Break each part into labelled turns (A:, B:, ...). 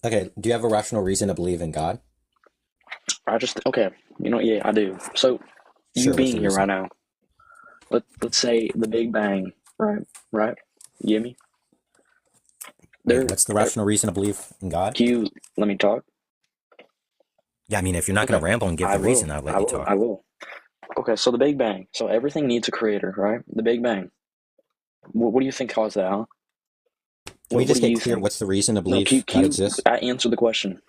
A: Okay, do you have a rational reason to believe in God?
B: Okay, yeah, I do. So, you
A: Sure, what's
B: being
A: the
B: here right
A: reason?
B: now, let's say the Big Bang, right? Right? You get me?
A: Wait,
B: There,
A: what's the rational reason to believe in God?
B: can you let me talk?
A: Yeah, I mean, if you're not going
B: Okay,
A: to ramble and give
B: I
A: the
B: will.
A: reason, I'll let
B: I
A: you
B: will.
A: talk.
B: I will. Okay, so the Big Bang. So everything needs a creator, right? The Big Bang. What do you think caused that, huh?
A: Can we
B: What
A: just
B: do
A: get
B: you
A: clear
B: think?
A: what's the reason to
B: No,
A: believe
B: can
A: God
B: you
A: exists?
B: answer the question?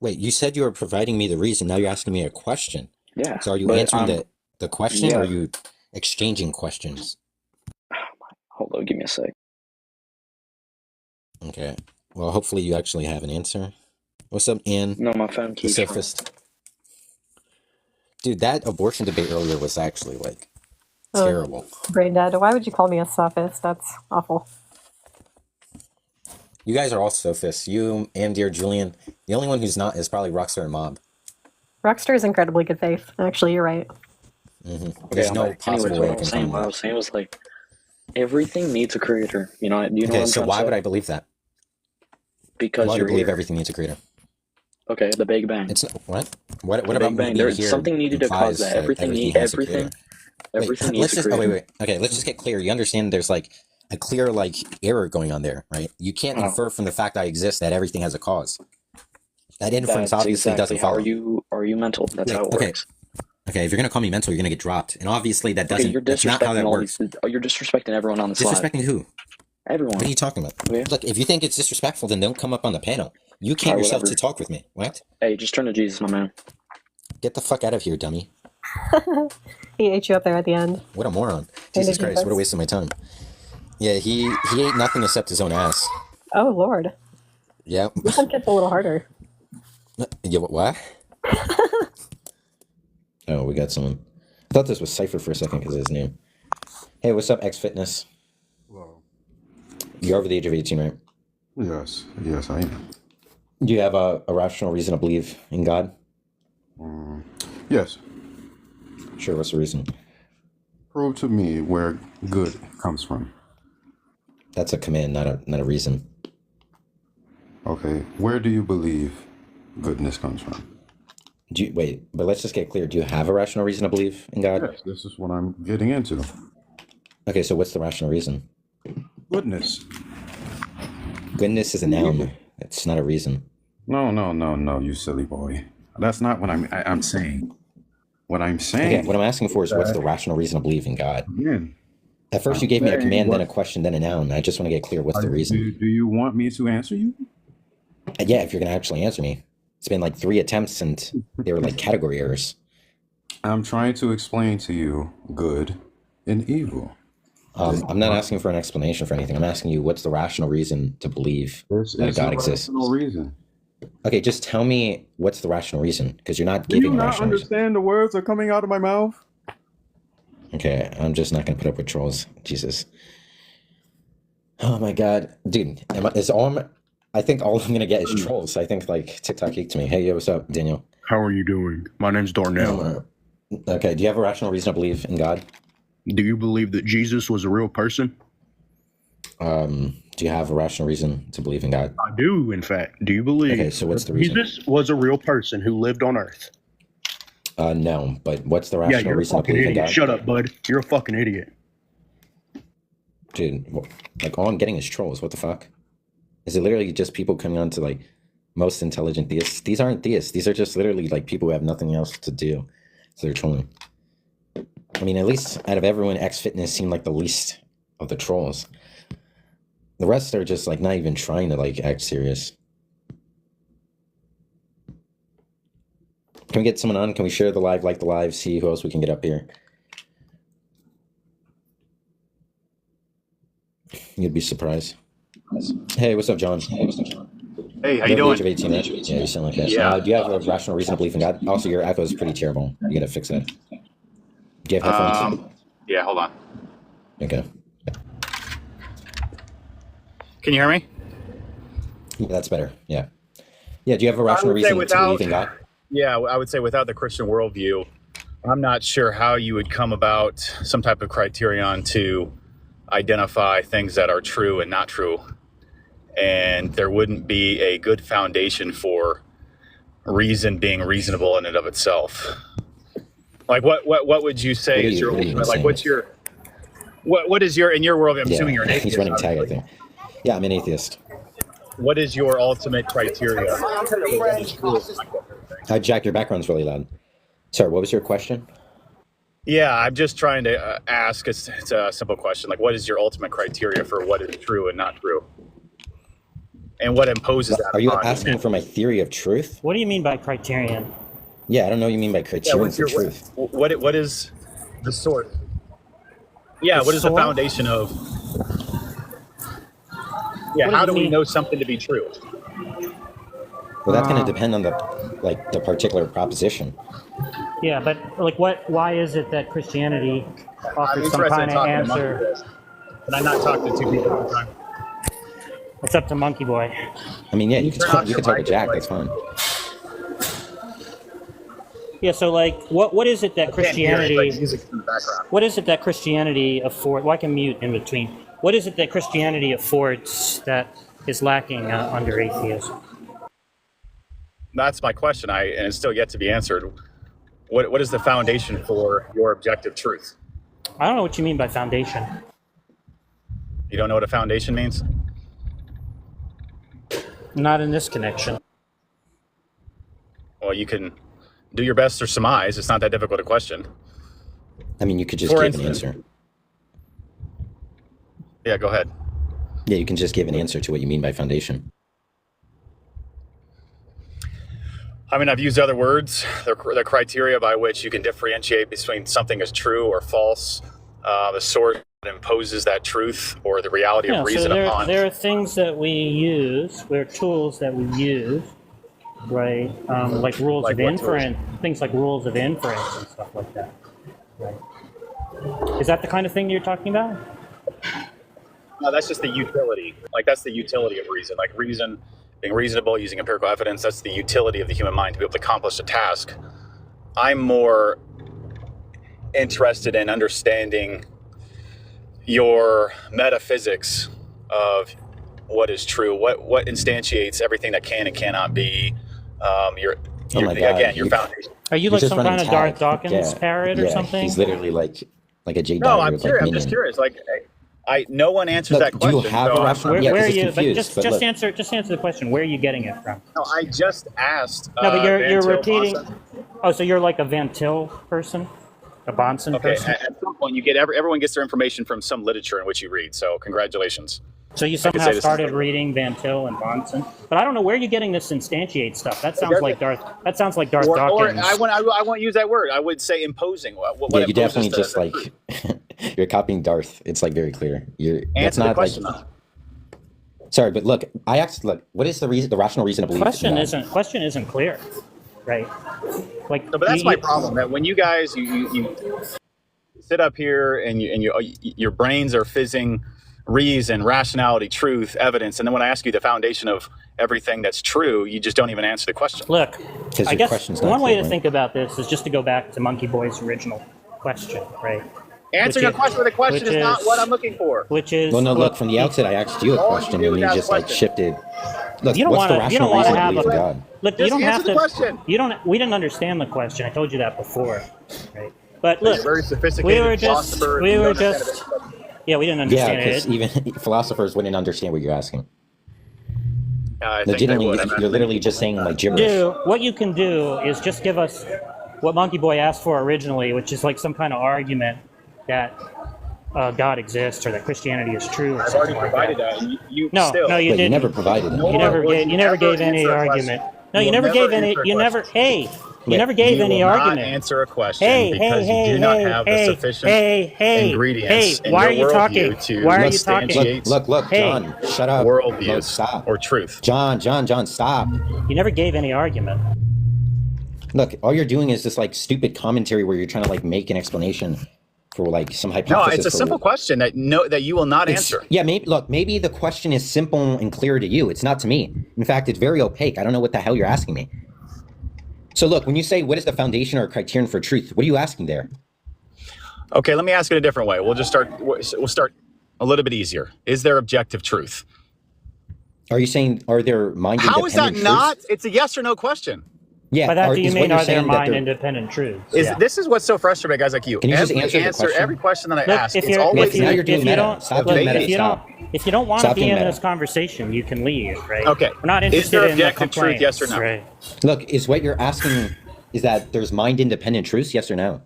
A: Wait, you said you were providing me the reason. Now you're asking me a question.
B: Yeah,
A: So are you
B: but
A: answering the question or are
B: yeah.
A: you exchanging questions?
B: Hold on, give me a sec.
A: Okay. Well, hopefully you actually have an answer. What's up, Ian,
B: No, my phone
A: the
B: keeps ringing.
A: sophist? Dude, that abortion debate earlier was actually like
C: Oh,
A: terrible.
C: brain dead. Why would you call me a sophist? That's awful.
A: You guys are all sophists. You and dear Julian. The only one who's not is probably Rockstar and Mob.
C: Rockstar is incredibly good faith. Actually, you're right.
B: Okay,
A: There's no possible
B: anyways,
A: way
B: what I
A: it
B: was
A: can
B: saying,
A: come
B: what I
A: that.
B: was saying was like everything needs a creator. Do you know what
A: Okay,
B: I'm
A: so
B: trying to
A: why would
B: say?
A: I believe that?
B: Because
A: Why would I
B: you're
A: believe
B: here.
A: everything needs a creator?
B: Okay, the Big Bang.
A: It's what? What
B: The
A: about
B: Big
A: me
B: Bang.
A: being
B: There's
A: here
B: something needed to cause
A: implies
B: that.
A: that everything has a creator? Wait,
B: Everything needs
A: let's
B: a
A: just. Oh,
B: creator.
A: wait. Okay, let's just get clear. You understand? There's like a clear like error going on there, right? You can't
B: Oh,
A: infer from the fact I exist that everything has a cause. That inference
B: that's
A: obviously
B: exactly
A: doesn't
B: how
A: follow.
B: are you mental? That's
A: Wait,
B: how it
A: okay,
B: works.
A: okay. If you're gonna call me mental, you're gonna get dropped, and obviously that
B: Okay,
A: doesn't. That's not how that works.
B: you're disrespecting everyone on this live.
A: Disrespecting who? What are
B: Everyone.
A: you talking about?
B: Okay.
A: Look, if you think it's disrespectful, then don't come up on the panel. You
B: All
A: can't
B: right,
A: yourself to
B: whatever.
A: talk with me. What?
B: Hey, just turn to Jesus, my man.
A: Get the fuck out of here, dummy.
C: He ate you up there at the end.
A: What a moron.
C: Turn to
A: Jesus Christ, what a
C: Jesus.
A: waste of my time. Yeah, he ate nothing except his own ass.
C: Oh, Lord.
A: Yeah.
C: This one gets a little harder.
A: Yeah, what? Oh, we got someone. I thought this was Cypher for a second because of his name. Hey, what's up, X Fitness?
D: Hello.
A: You're over the age of 18, right?
D: Yes, I am.
A: Do you have a rational reason to believe in God?
D: Yes,
A: Sure, what's the reason?
D: prove to me where good comes from.
A: That's a command, not a reason.
D: Okay, where do you believe goodness comes from?
A: Wait, but let's just get clear. Do you have a rational reason to believe in God?
D: Yes, this is what I'm getting into.
A: Okay, so what's the rational reason?
D: Goodness.
A: Goodness is a noun. It's not a reason.
D: No, you silly boy. That's not what I'm saying. What I'm
A: Okay, what
D: saying
A: I'm asking for is what's the
D: that,
A: rational reason to believe in God?
D: again,
A: At first, you
D: I'm
A: gave me a
D: saying
A: command, then
D: what
A: a question, then a noun. I just want to get clear. What's the reason?
D: do you want me to answer you?
A: Yeah, if you're gonna actually answer me, it's been like 3 attempts, and they were like category errors.
D: I'm trying to explain to you good and evil.
A: I'm not asking for an explanation for anything. I'm asking you what's the rational reason to believe
D: This
A: that a
D: is a
A: God exists.
D: rational reason.
A: Okay, just tell me what's the rational reason, because you're not
D: Do you
A: giving a
D: not
A: rational reason.
D: understand the words that are coming out of my mouth?
A: Okay, I'm just not gonna put up with trolls. Jesus. Oh my God, dude, I think all I'm gonna get is trolls. I think like TikTok kicked me. Hey, yo, what's up, Daniel?
E: How are you doing? My name's Darnell.
A: Okay, do you have a rational reason to believe in God?
E: Do you believe that Jesus was a real person?
A: Do you have a rational reason to believe in God?
E: I do, in fact. Do you believe
A: Okay, so what's the
E: that
A: reason?
E: Jesus was a real person who lived on Earth?
A: No, but what's the
E: Yeah,
A: rational
E: you're a
A: reason to
E: fucking
A: believe in
E: idiot.
A: God?
E: Shut up, bud. You're a fucking idiot.
A: Dude, like all I'm getting is trolls. What the fuck? Is it literally just people coming on to like most intelligent theists? These aren't theists. These are just literally like people who have nothing else to do. So they're trolling. I mean, at least out of everyone, X Fitness seemed like the least of the trolls. The rest are just like not even trying to like act serious. Can we get someone on? Can we share the live, like the live, see who else we can get up here? You'd be surprised. Hey, what's up, John?
F: Hey, how you
A: You're over the age
F: doing?
A: of 18, right? Yeah, you sound like that.
F: Yeah.
A: Do you have a rational reason to believe in God? Also, your echo is pretty terrible. You gotta fix that. Do you have headphones?
F: Yeah, hold on.
A: Okay.
F: Can you hear me?
A: Yeah, that's better. Yeah. Yeah, do you have a
F: I
A: rational
F: would say
A: reason to believe in God?
F: yeah, I would say without the Christian worldview, I'm not sure how you would come about some type of criterion to identify things that are true and not true. and there wouldn't be a good foundation for reason being reasonable in and of itself. Like what would you say is your ultimate, like what's your what is your, in your world, I'm assuming you're an atheist.
A: He's running tag, I think. Yeah, I'm an atheist.
F: What is your ultimate criteria?
A: Jack, your background's really loud. Sorry, what was your question?
F: Yeah, I'm just trying to ask, it's a simple question, like what is your ultimate criteria for what is true and not true? And what imposes that?
A: Are you
F: upon
A: asking
F: humanity?
A: for my theory of truth?
G: What do you mean by criterion?
A: Yeah, I don't know what you mean by criterion for truth.
F: What is the source? Yeah, what is the foundation of? Yeah, how do we know something to be true?
A: Well, that's going to depend on the particular proposition.
G: Yeah, but like why is it that Christianity
F: I'm
G: offers some
F: interested
G: kind
F: in
G: of
F: talking to
G: answer?
F: monkeyboy. Can I not talk to two people at a time?
G: It's up to monkeyboy.
A: I mean, yeah, you can talk to Jack, that's fine.
G: Yeah, so like what is it that Christianity
F: Music in the background.
G: what is it that Christianity affords? Well, I can mute in between. What is it that Christianity affords that is lacking under atheism?
F: That's my question, and it's still yet to be answered. What is the foundation for your objective truth?
G: I don't know what you mean by foundation.
F: You don't know what a foundation means?
G: Not in this connection.
F: Well, you can do your best to surmise. It's not that difficult a question.
A: I mean, you could just
F: For
A: give an
F: instance.
A: answer.
F: Yeah, go ahead.
A: Yeah, you can just give an answer to what you mean by foundation.
F: I mean, I've used other words, the criteria by which you can differentiate between something as true or false, the source that imposes that truth, or the reality of reason upon.
G: There are things that we use, there are tools that we use, right? Like rules
F: Like
G: of
F: what
G: inference, things like rules of inference and stuff like that, right? Is that the kind of thing you're talking about?
F: No, that's just the utility. Like, that's the utility of reason. Like, reason, being reasonable, using empirical evidence, that's the utility of the human mind to be able to accomplish a task. I'm more interested in understanding your metaphysics of what is true, what instantiates everything that can and cannot be. Your
A: my God,
F: again, your foundation.
G: Are you
A: You're
G: like
A: just
G: some
A: running
G: kind of
A: tag.
G: Darth Dawkins parrot or something?
A: He's literally like a J.
F: No,
A: Dagger
F: I'm
A: with,
F: curious. I'm
A: minion.
F: just curious. Like, no one answers
A: Look,
F: that
A: do
F: question.
A: you have a rational?
G: Where
A: Yeah,
G: are
A: 'cause it's
G: you? But
A: confused, but look.
G: answer the question. Where are you getting it from?
F: No, I just asked.
G: No, but you're
F: Van Til
G: repeating.
F: Bonson.
G: Oh, so you're like a Van Til person, a Bonson
F: Okay,
G: person.
F: at some point, you get everyone gets their information from some literature in which you read. So, congratulations.
G: So you
F: say
G: somehow
F: this-
G: started reading Van Til and Bonson, but I don't know where you're getting this instantiate stuff. That sounds like Darth. That sounds like Darth
F: Or
G: Dawkins.
F: I won't use that word. I would say imposing. What
A: Yeah, you
F: imposes
A: definitely
F: the-
A: just like you're copying Darth. It's like very clear. That's
F: answer the
A: not
F: question.
A: like. Sorry, but look, I asked. Look, what is the reason? The rational reason to believe?
G: question
A: that?
G: isn't clear, right? Like,
F: No, but that's my problem. That when you guys you sit up here and your brains are fizzing reason, rationality, truth, evidence, and then when I ask you the foundation of everything that's true, you just don't even answer the question.
G: Look,
A: 'Cause
G: I
A: your
G: guess
A: question's not
G: one way
A: clear,
G: to
A: right?
G: think about this is just to go back to Monkey Boy's original question, right?
F: Answering a
G: Which is-
F: question with a question
G: which
F: is not
G: is-
F: what I'm looking for.
G: Which is
A: Well, no, look, from the outset, I asked you a
F: All you
A: question,
F: do
A: and
F: is
A: you
F: ask
A: just like
F: questions.
A: shifted. Look,
G: You don't
A: what's the
G: want to. You
A: rational
G: don't want to
A: reason to
G: have
A: believe in
G: a
A: God?
G: look. You
F: Just
G: don't
F: answer
G: have
F: the
G: to.
F: question.
G: You don't. We didn't understand the question. I told you that before, right? But look,
F: You're very sophisticated
G: we were just.
F: philosopher.
G: We
F: You
G: were
F: don't understand
G: just.
F: it.
G: Yeah, we didn't
A: Yeah,
G: understand
A: because
G: it.
A: even philosophers wouldn't understand what you're asking.
F: I think they
A: Legitimately,
F: would.
A: you're literally just saying like gibberish.
G: What you can do is just give us what Monkey Boy asked for originally, which is like some kind of argument that God exists or that Christianity is true or
F: I've already
G: something like
F: provided
G: that.
F: that. You
G: No,
F: still.
G: no, you
A: Wait, you
G: didn't.
A: never provided it.
F: No.
G: You never
F: Will
G: gave.
F: you
G: You never
F: ever
G: gave any
F: answer a
G: argument.
F: question?
G: No, you
F: Will
G: never
F: never
G: gave any.
F: answer a
G: You never.
F: question.
G: Hey, you
A: Wait,
G: never gave
F: You
G: any
F: will not
G: argument.
F: answer a question
G: Hey,
F: because
G: hey,
F: you do not have the sufficient
G: hey,
F: ingredients in
G: why are
F: your
G: you talking?
F: worldview to
G: Why are you
F: substantiate
G: talking?
A: Look,
G: Hey.
A: John, shut up.
F: worldviews
A: Look, stop.
F: or truth.
A: John, stop.
G: You never gave any argument.
A: Look, all you're doing is this like stupid commentary where you're trying to like make an explanation for like some
F: No,
A: hypothesis.
F: it's a
A: for
F: simple
A: what-
F: question that you will not
A: It's-
F: answer.
A: Yeah, maybe the question is simple and clear to you. It's not to me. In fact, it's very opaque. I don't know what the hell you're asking me. So look, when you say what is the foundation or criterion for truth, what are you asking there?
F: Okay, let me ask it a different way. We'll start a little bit easier. Is there objective truth?
A: Are you saying are there mind
F: How is that
A: independent
F: not?
A: truths?
F: It's a yes or no question.
A: Yeah.
G: By that, do you
A: is what
G: mean
A: you're
G: are there
A: saying that
G: mind
A: they're-
G: independent truths?
F: Is
G: Yeah.
F: This is what's so frustrating, guys like you.
A: Can you just
F: Every
A: answer the question?
F: every question that I
G: Look,
F: ask,
G: if
F: it's
G: you're,
F: always
G: if
A: now
G: you,
A: you're doing
G: if you
A: meta.
G: don't,
A: Stop
G: look,
A: doing meta.
G: if you
A: Stop.
G: don't, if you don't want to
A: Stop
G: be
A: doing
G: in
A: meta.
G: this conversation, you can leave, right?
F: Okay.
G: We're not
F: Is
G: interested
F: there
G: in the
F: objective truth,
G: complaints,
F: yes or no?
G: right?
A: Look, is what you're asking is that there's mind independent truths? Yes or no?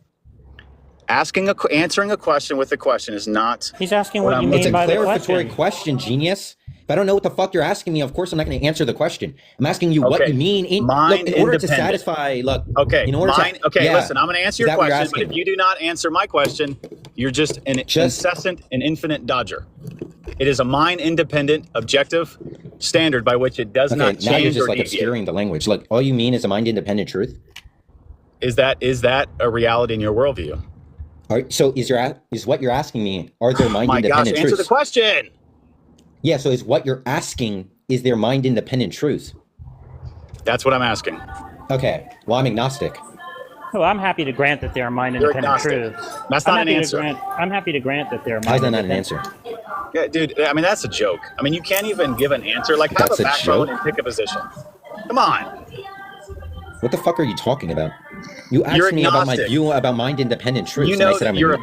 F: Answering a question with a question is not.
G: He's asking
F: What
G: what you
F: I'm
A: It's
G: mean
A: a
G: by the
A: clarificatory
G: question.
A: question, genius. If I don't know what the fuck you're asking me, of course I'm not going to answer the question. I'm asking you what
F: Okay.
A: you mean.
F: Mind
A: In order to
F: independent.
A: satisfy, look.
F: Okay.
A: In order yeah.
F: Listen, I'm going to answer
A: Is
F: your
A: that what you're
F: question, but if
A: asking?
F: you do not answer my question, you're just an incessant and infinite dodger. It is a mind independent, objective standard by which it does
A: Okay,
F: not
A: now you're
F: change
A: just
F: or
A: like
F: deviate.
A: obscuring the language. Look, all you mean is a mind independent truth.
F: Is that a reality in your worldview?
A: All right, so is what you're asking me, are there mind
F: My gosh,
A: independent
F: answer
A: truths?
F: the question.
A: Yeah, so is what you're asking, is there mind independent truths?
F: That's what I'm asking.
A: Okay, well, I'm agnostic.
G: Well, I'm happy to grant that there are mind
F: You're
G: independent
F: agnostic.
G: truths.
F: That's
G: I'm
F: not an
G: happy to
F: answer.
G: I'm happy to grant that there are
A: How's
G: mind
A: that not an
G: independent.
A: answer?
F: Yeah, dude, I mean, that's a joke. I mean, you can't even give an answer. Like, have
A: That's
F: a
A: a
F: backbone
A: joke?
F: and pick a position. Come on.
A: What the fuck are you talking about? You
F: You're
A: asked me about my
F: agnostic.
A: view about mind independent truths,
F: You
A: and I
F: know
A: said
F: that you're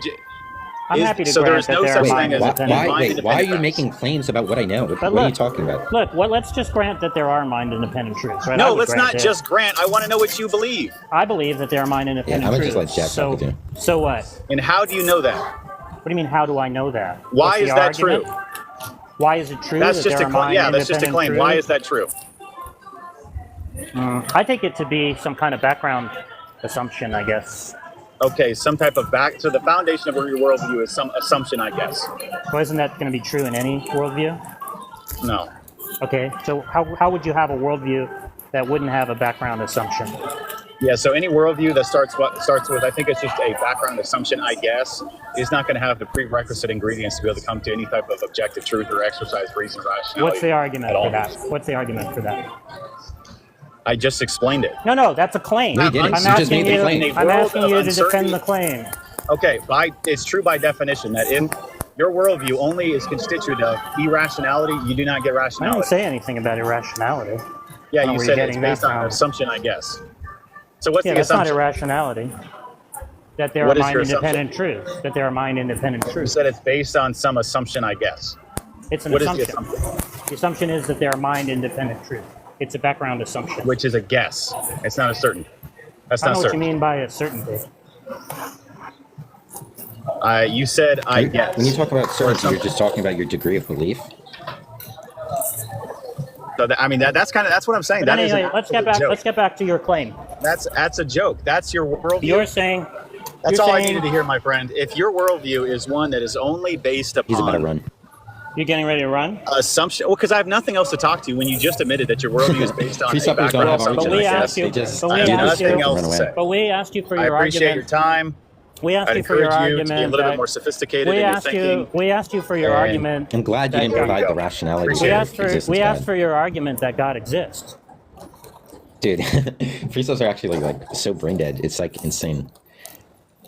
G: I'm happy to
F: so
G: grant
F: there's
G: that
F: no
G: there
F: such
G: are
F: thing
G: mind
F: as
G: independent.
A: why are you
F: facts.
A: making claims about what I know? What
G: But
A: are you
G: look,
A: talking about?
G: Look, well, let's just grant that there are mind independent truths, right? I
F: No,
G: would
F: let's
G: grant
F: not
G: it.
F: just grant. I want to know what you believe.
G: I believe that there are mind independent
A: I'm gonna
G: truths.
A: just let Jack talk with you.
G: So what?
F: And how do you know that?
G: What do you mean? How do I know that?
F: Why
G: What's the
F: is that
G: argument?
F: true?
G: Why is it true
F: That's
G: that
F: just
G: there
F: a
G: are mind
F: yeah, that's just a
G: independent
F: claim. Why
G: truths?
F: is that true?
G: I take it to be some kind of background assumption, I guess.
F: Okay, some type of so the foundation of your worldview is some assumption, I guess.
G: Well, isn't that going to be true in any worldview?
F: No.
G: Okay, so how would you have a worldview that wouldn't have a background assumption?
F: Yeah, so any worldview that starts with, I think it's just a background assumption, I guess, is not going to have the prerequisite ingredients to be able to come to any type of objective truth or exercise reason or rationality.
G: What's the argument
F: at all.
G: for that? What's the argument for that?
F: I just explained it.
G: No, that's a claim.
A: No, you didn't.
G: I'm
A: You just
G: asking
A: made the
G: you.
A: claim.
G: I'm
F: World
G: asking
F: of
G: you to defend
F: uncertainty.
G: the claim.
F: Okay, it's true by definition that if your worldview only is constituted of irrationality, you do not get
G: I didn't
F: rationality.
G: say anything about irrationality.
F: Yeah,
G: Where
F: you
G: are
F: said
G: you
F: it's
G: getting
F: based
G: that
F: on an
G: from?
F: assumption, I guess. So what's
G: Yeah,
F: the
G: that's not
F: assumption?
G: irrationality. That there
F: What
G: are
F: is
G: mind
F: your
G: independent truths. That there are mind independent
F: You
G: truths.
F: said it's based on some assumption, I guess.
G: It's an
F: What is the
G: assumption.
F: assumption?
G: The assumption is that there are mind independent truths. It's a background assumption.
F: Which is a guess. It's not a certain. That's
G: I don't
F: not
G: know what you
F: certain.
G: mean by a certainty.
F: You said I guess.
A: When you talk about
F: Or
A: certainty,
F: something.
A: you're just talking about your degree of belief.
F: So I mean that's what I'm saying.
G: But
F: That is
G: anyway,
F: an
G: let's get
F: absolute
G: back.
F: joke.
G: Let's get back to your claim.
F: That's a joke. That's your worldview.
G: You're saying.
F: That's
G: you're
F: all I
G: saying-
F: needed to hear, my friend. If your worldview is one that is only based
A: He's about to
F: upon
A: run.
G: You're getting ready to run.
F: assumption, well, because I have nothing else to talk to you when you just admitted that your worldview is based on a
A: Presuppers don't
F: background
A: have
F: assumption.
G: But we
A: arguments.
G: asked you.
A: They just
G: But
F: I
G: we
F: have
A: do
G: asked
A: this
F: nothing
G: you.
F: else
A: run
F: to
A: away.
F: say.
G: But we asked you for
F: I
G: your
F: appreciate your
G: argument.
F: time.
G: We asked
F: I'd
G: you for your
F: encourage you to
G: argument.
F: be a little bit
G: that-
F: more sophisticated
G: we
F: in your
G: asked you.
F: thinking.
G: We asked you for your
F: And
G: argument.
A: I'm glad you
G: that
A: didn't
G: God-
A: provide
F: go.
A: the rationality.
F: Appreciate
A: for
F: it.
A: existence
G: We
A: God.
G: asked for your argument that God exists.
A: Dude, Presups are actually like so brain dead. It's like insane.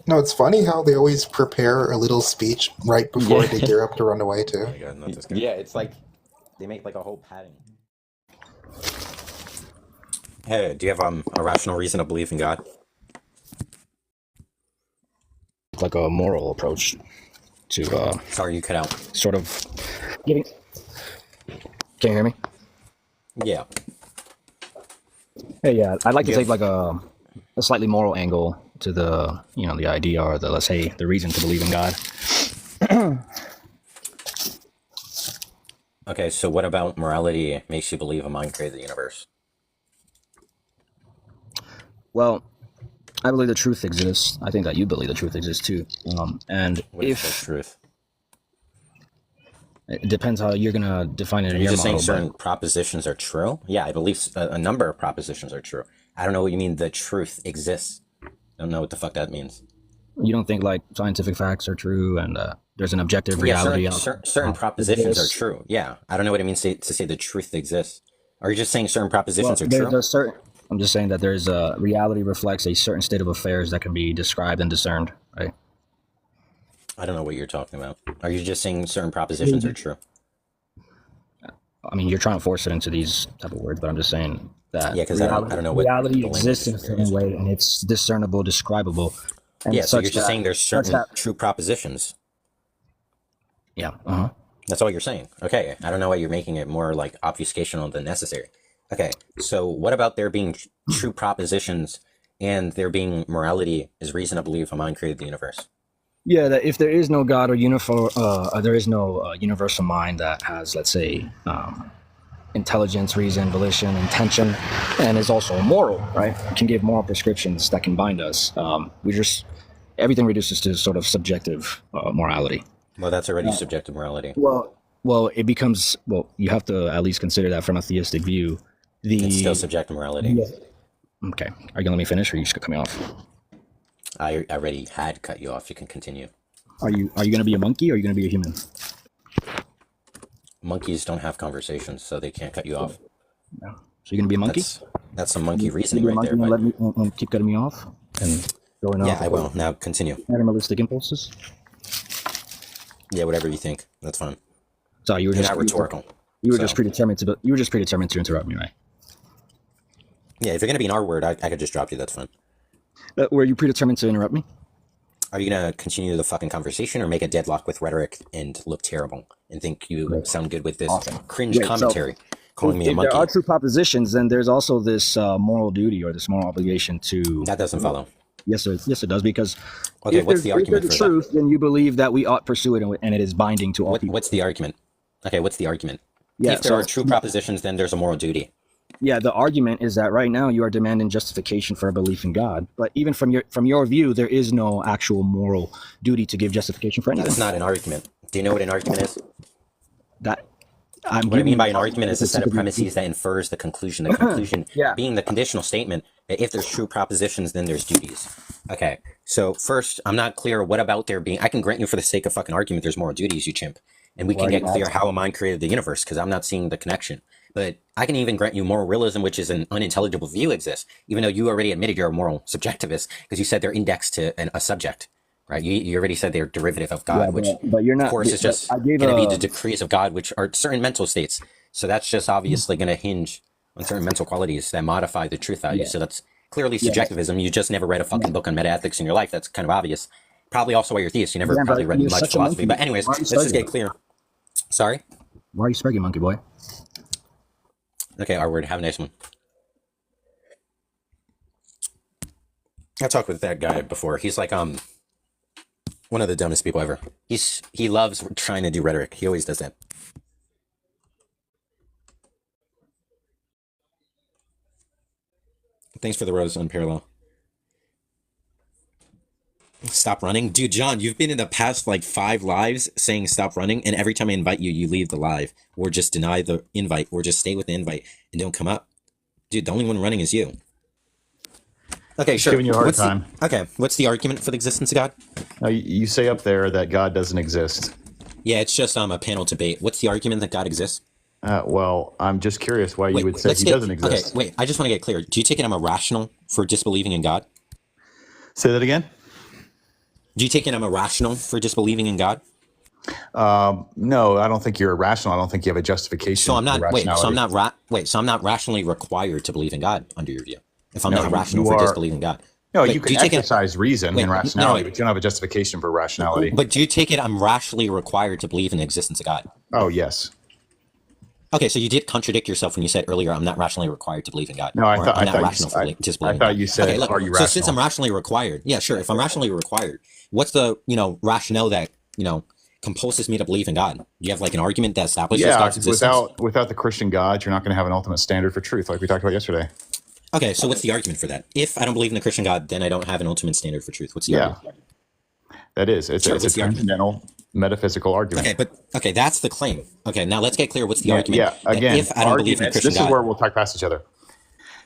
H: No, it's funny how they always prepare a little speech right before
A: Yeah.
H: they gear up to run away, too.
D: God, not this guy.
A: Yeah, it's like they make like a whole padding. Hey, do you have a rational reason to believe in God?
I: Like a moral approach to
A: Sorry, you cut out.
I: sort of giving. Can you hear me?
A: Yeah.
I: Hey, yeah, I'd like to
A: Yeah.
I: take like a slightly moral angle to the the idea or the, let's say, the reason to believe in God.
A: Okay, so what about morality makes you believe a mind created the universe?
I: Well, I believe the truth exists. I think that you believe the truth exists too. And
A: What is
I: if
A: the truth?
I: it depends how you're gonna define it in
A: Are you
I: your
A: just saying
I: model.
A: certain propositions are true? Yeah, I believe a number of propositions are true. I don't know what you mean the truth exists. I don't know what the fuck that means.
I: But you don't think like scientific facts are true and there's an objective
A: Yeah,
I: reality.
A: certain propositions are true. Yeah, I don't know what it means to say the truth exists. Are you just saying certain propositions are
I: there's
A: true?
I: a certain. I'm just saying that there's a reality reflects a certain state of affairs that can be described and discerned, right?
A: I don't know what you're talking about. Are you just saying certain propositions are true?
I: I mean, you're trying to force it into these type of words, but I'm just saying that
A: Yeah, because I don't know what
I: reality
A: the
I: exists in a
A: language
I: certain
A: is.
I: way, and it's discernible, describable. And
A: Yeah, so you're
I: such
A: just
I: that,
A: saying there's
I: such
A: certain
I: that,
A: true propositions.
I: yeah, uh-huh.
A: That's all you're saying. Okay, I don't know why you're making it more like obfuscational than necessary. Okay, so what about there being true propositions and there being morality is reason to believe a mind created the universe?
I: Yeah, that if there is no God or there is no universal mind that has, let's say, intelligence, reason, volition, intention, and is also moral, right? It can give moral prescriptions that can bind us. Everything reduces to sort of subjective morality.
A: Well, that's already subjective morality.
I: Well, it becomes, you have to at least consider that from a theistic view.
A: It's still subjective morality.
I: Yeah. Okay. Are you gonna let me finish, or are you just gonna cut me off?
A: I already had cut you off. You can continue.
I: Are you gonna be a monkey, or are you gonna be a human?
A: Monkeys don't have conversations, so they can't cut you off.
I: No. So you're gonna be a monkey?
A: That's some monkey reasoning
I: You're
A: right there.
I: and,
A: But
I: and keep cutting me off and going off.
A: yeah, I will. Now continue.
I: Animalistic impulses.
A: Yeah, whatever you think. That's fine.
I: So you were
A: You're
I: just
A: not rhetorical.
I: You were just predetermined to interrupt me, right?
A: Yeah, if you're gonna be an R word, I could just drop you. That's fine.
I: Were you predetermined to interrupt me?
A: Are you gonna continue the fucking conversation or make a deadlock with rhetoric and look terrible and think you sound good with this cringe commentary, calling me a monkey?
I: If there are true propositions, then there's also this moral duty or this moral obligation to.
A: That doesn't follow.
I: Yes, it does, because
A: okay, what's the argument for that?
I: Truth, then you believe that we ought pursue it, and it is binding to all people.
A: What's the argument? Okay, what's the argument?
I: Yeah,
A: if there are true propositions, then there's a moral duty.
I: Yeah, the argument is that right now you are demanding justification for a belief in God, but even from your view, there is no actual moral duty to give justification for anything.
A: That's not an argument. Do you know what an argument is?
I: What I
A: mean by an argument is a set of premises that infers the conclusion. The conclusion being the conditional statement that if there's true propositions, then there's duties. Okay, so first, I'm not clear what about there being. I can grant you for the sake of fucking argument, there's moral duties, you chimp, and we can get clear how a mind created the universe because I'm not seeing the connection. But I can even grant you moral realism, which is an unintelligible view exists, even though you already admitted you're a moral subjectivist because you said they're indexed to a subject, right? You already said they're derivative of God, which
I: but you're not,
A: of course is just going to be the decrees of God, which are certain mental states. So that's just obviously going to hinge on certain mental qualities that modify the truth value. So that's clearly subjectivism. You just never read a fucking book on metaethics in your life. That's kind of obvious. Probably also why you're theist. You never probably read much philosophy. But anyways, let's just get clear. Sorry?
I: Why are you smirking, monkey boy?
A: Okay, R word. Have a nice one. I talked with that guy before. He's like one of the dumbest people ever. He loves trying to do rhetoric. He always does that. Thanks for the rose on parallel. Stop running, dude. John, you've been in the past like 5 lives saying stop running, and every time I invite you, you leave the live or just deny the invite or just stay with the invite and don't come up. Dude, the only one running is you. Okay, sure.
F: Giving you a hard time.
A: Okay, what's the argument for the existence of God?
F: Now, you say up there that God doesn't exist.
A: Yeah, it's just a panel debate. What's the argument that God exists?
F: Well, I'm just curious why you would say he doesn't exist.
A: Okay, wait. I just want to get clear. Do you take it I'm irrational for disbelieving in God?
F: Say that again?
A: Do you take it I'm irrational for disbelieving in God?
F: No, I don't think you're irrational. I don't think you have a justification.
A: So I'm not.
F: for
A: Wait. So I'm
F: rationality.
A: not. So I'm not rationally required to believe in God under your view. If I'm not rational
F: you
A: for
F: are-
A: disbelieving God.
F: No,
A: Wait,
F: you
A: do
F: can
A: take it-
F: exercise reason
A: Wait,
F: and rationality,
A: no.
F: but you don't have a justification for rationality.
A: But do you take it I'm rationally required to believe in the existence of God?
F: Oh, yes.
A: Okay, so you did contradict yourself when you said earlier I'm not rationally required to believe in God.
F: No, I
A: Or
F: thought-
A: I'm
F: I
A: not
F: thought you
A: rational
F: s-
A: for
F: I-
A: disbelieving
F: I thought
A: God.
F: you said,
A: okay, look,
F: are you
A: so since
F: rational?
A: I'm rationally required, yeah, sure. If I'm rationally required, what's the rationale that compulses me to believe in God? You have like an argument that establishes
F: Yeah,
A: God's existence.
F: without the Christian God, you're not going to have an ultimate standard for truth, like we talked about yesterday.
A: Okay, so what's the argument for that? If I don't believe in the Christian God, then I don't have an ultimate standard for truth. What's the
F: Yeah,
A: argument?
F: that is. It's
A: Sure,
F: a
A: what's the argument?
F: transcendental metaphysical argument.
A: Okay, that's the claim. Okay, now let's get clear. What's the argument?
F: Yeah,
A: that
F: again,
A: if I don't believe in the
F: arguments,
A: Christian
F: this is
A: God,
F: where we'll talk past each other.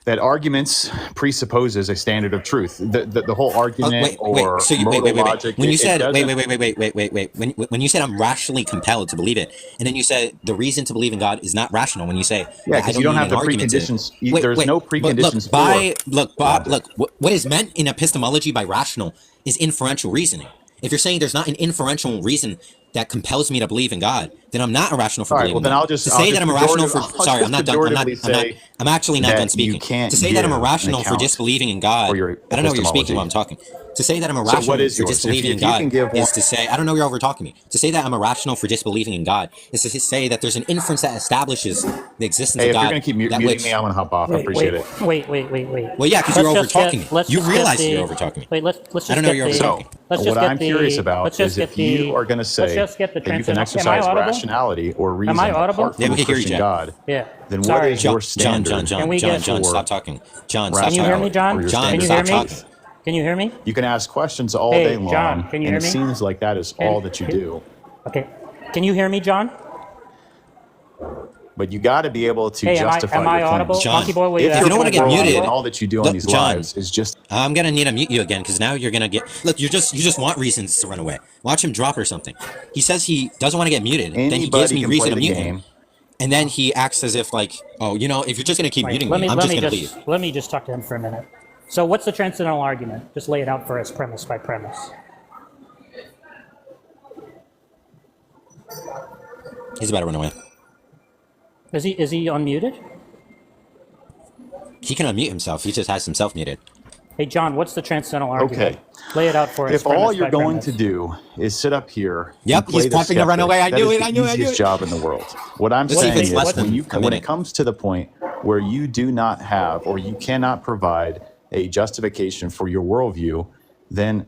F: That arguments presupposes a standard of truth. The whole argument or modal logic.
A: When you
F: it
A: said
F: doesn't-
A: when you said I'm rationally compelled to believe it, and then you said the reason to believe in God is not rational. When you say
F: Yeah, because you don't have the preconditions. There's no preconditions.
A: What is meant in epistemology by rational is inferential reasoning. If you're saying there's not an inferential reason that compels me to believe in God, then I'm not irrational for
F: All right,
A: believing
F: well, then
A: God.
F: I'll just
A: To say that I'm irrational for
F: I'll
A: sorry,
F: just
A: I'm not done.
F: say
A: I'm actually not
F: that
A: done
F: you
A: speaking.
F: can't
A: To say that I'm
F: give an
A: irrational for
F: account
A: disbelieving in God.
F: for your
A: I don't know what you're speaking while
F: epistemology.
A: I'm talking. To say that I'm
F: So
A: irrational
F: what is
A: for
F: yours?
A: disbelieving in
F: If you
A: God
F: can give one,
A: is to say I don't know, you're over talking me. To say that I'm irrational for disbelieving in God is to say that there's an inference that establishes the existence
F: hey,
A: of
F: if you're
A: God.
F: gonna keep
A: that
F: muting
A: which,
F: me, I'm gonna hop off. I appreciate it.
G: Wait.
A: well, yeah, because you're
G: Let's
A: over
G: just get-
A: talking me.
G: let's
A: You
G: just get
A: realize
G: the-
A: you're over talking me.
G: Wait, let's just
A: I don't know
G: get
A: you're over
G: the-
A: talking.
G: Let's
F: what
G: just get
F: I'm
G: the-
F: curious
G: let's
F: about
G: just
F: is
G: get
F: if you are going to say
G: let's just get the
F: that you can
G: transcendental- Am I
F: exercise
G: audible?
F: rationality or reason
G: I audible?
F: apart
A: Yeah,
F: from
A: we
F: a
A: can hear you,
F: Christian
A: Jack.
F: God,
G: Yeah.
F: then what
G: Sorry.
F: is your standard?
G: Can we get-
A: John,
F: for
A: stop talking. John, stop
G: Can you hear
A: talking.
G: me, John?
F: or your
A: John,
G: Can you
F: standard
G: hear
A: stop
G: me?
A: talking.
G: Can you hear me?
F: You can ask questions all
G: Hey,
F: day long,
G: John, can you
F: and
G: hear
F: it
G: me?
F: seems like that is all that you do.
G: Okay. Can you hear me, John?
F: But you got to be able to
G: Hey,
F: justify
G: am I
F: your
G: audible?
F: claims.
A: John,
G: Monkey Boy, will
F: If
G: ask
A: you don't
G: me
A: wanna
G: if
A: get
G: I'm
A: muted,
F: and
G: audible?
F: all that you do on
A: Look,
F: these
A: John,
F: lives is just
A: I'm gonna need to mute you again because now you're gonna get. Look, you just want reasons to run away. Watch him drop or something. He says he doesn't want to get muted. Then he gives
F: anybody
A: me
F: can
A: reason
F: play
A: to
F: the
A: mute
F: game.
A: him, and then he acts as if like, oh, you know, if you're just gonna keep
G: Wait,
A: muting me, I'm just gonna leave.
G: Let me just talk to him for a minute. So what's the transcendental argument? Just lay it out for us premise by premise.
A: He's about to run away.
G: Is he unmuted?
A: He can unmute himself. He just has himself muted.
G: Hey, John, what's the transcendental argument?
F: Okay.
G: Lay it out for us.
F: If all
G: premise
F: you're
G: by
F: going
G: premise.
F: to do is sit up here,
A: Yep,
F: and play
A: he's
F: the
A: pumping to run
F: skeptic,
A: away. I
F: that
A: knew
F: is
A: it, I
F: the
A: knew it, I knew
F: easiest
A: it.
F: job in the world. What I'm
A: Let's see if
F: saying
A: it's
F: is,
A: less than a
F: when
A: minute.
F: it comes to the point where you do not have or you cannot provide a justification for your worldview, then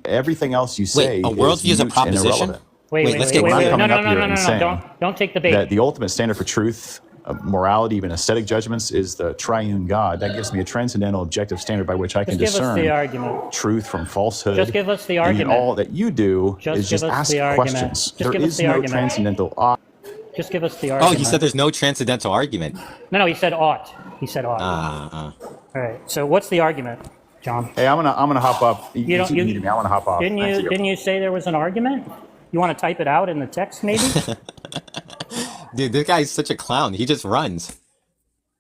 F: everything else you say
A: Wait, a worldview is a
F: moot and
A: proposition?
F: irrelevant.
A: Wait, let's get
F: When I'm
A: clear.
F: coming
G: No,
F: up here and saying
G: don't take the bait.
F: that the ultimate standard for truth, morality, even aesthetic judgments is the triune God, that gives me a transcendental objective standard by which I can
G: Just give us the
F: discern
G: argument.
F: truth from falsehood.
G: Just give us the
F: And
G: argument.
F: yet all that you do
G: Just
F: is just
G: give us
F: ask
G: the argument.
F: questions.
G: Just
F: There
G: give us
F: is
G: the
F: no
G: argument.
F: transcendental.
G: Just give us the
A: Oh,
G: argument.
A: he said there's no transcendental argument.
G: No, he said ought. He said ought.
A: Uh,
G: All right. So what's the argument, John?
F: Hey, I'm gonna hop up.
G: You don't-
F: keep
G: you-
F: muting me. I want to hop off.
G: Didn't
F: Thank
G: you say there was an argument? You want to type it out in the text, maybe?
A: dude, this guy's such a clown. He just runs.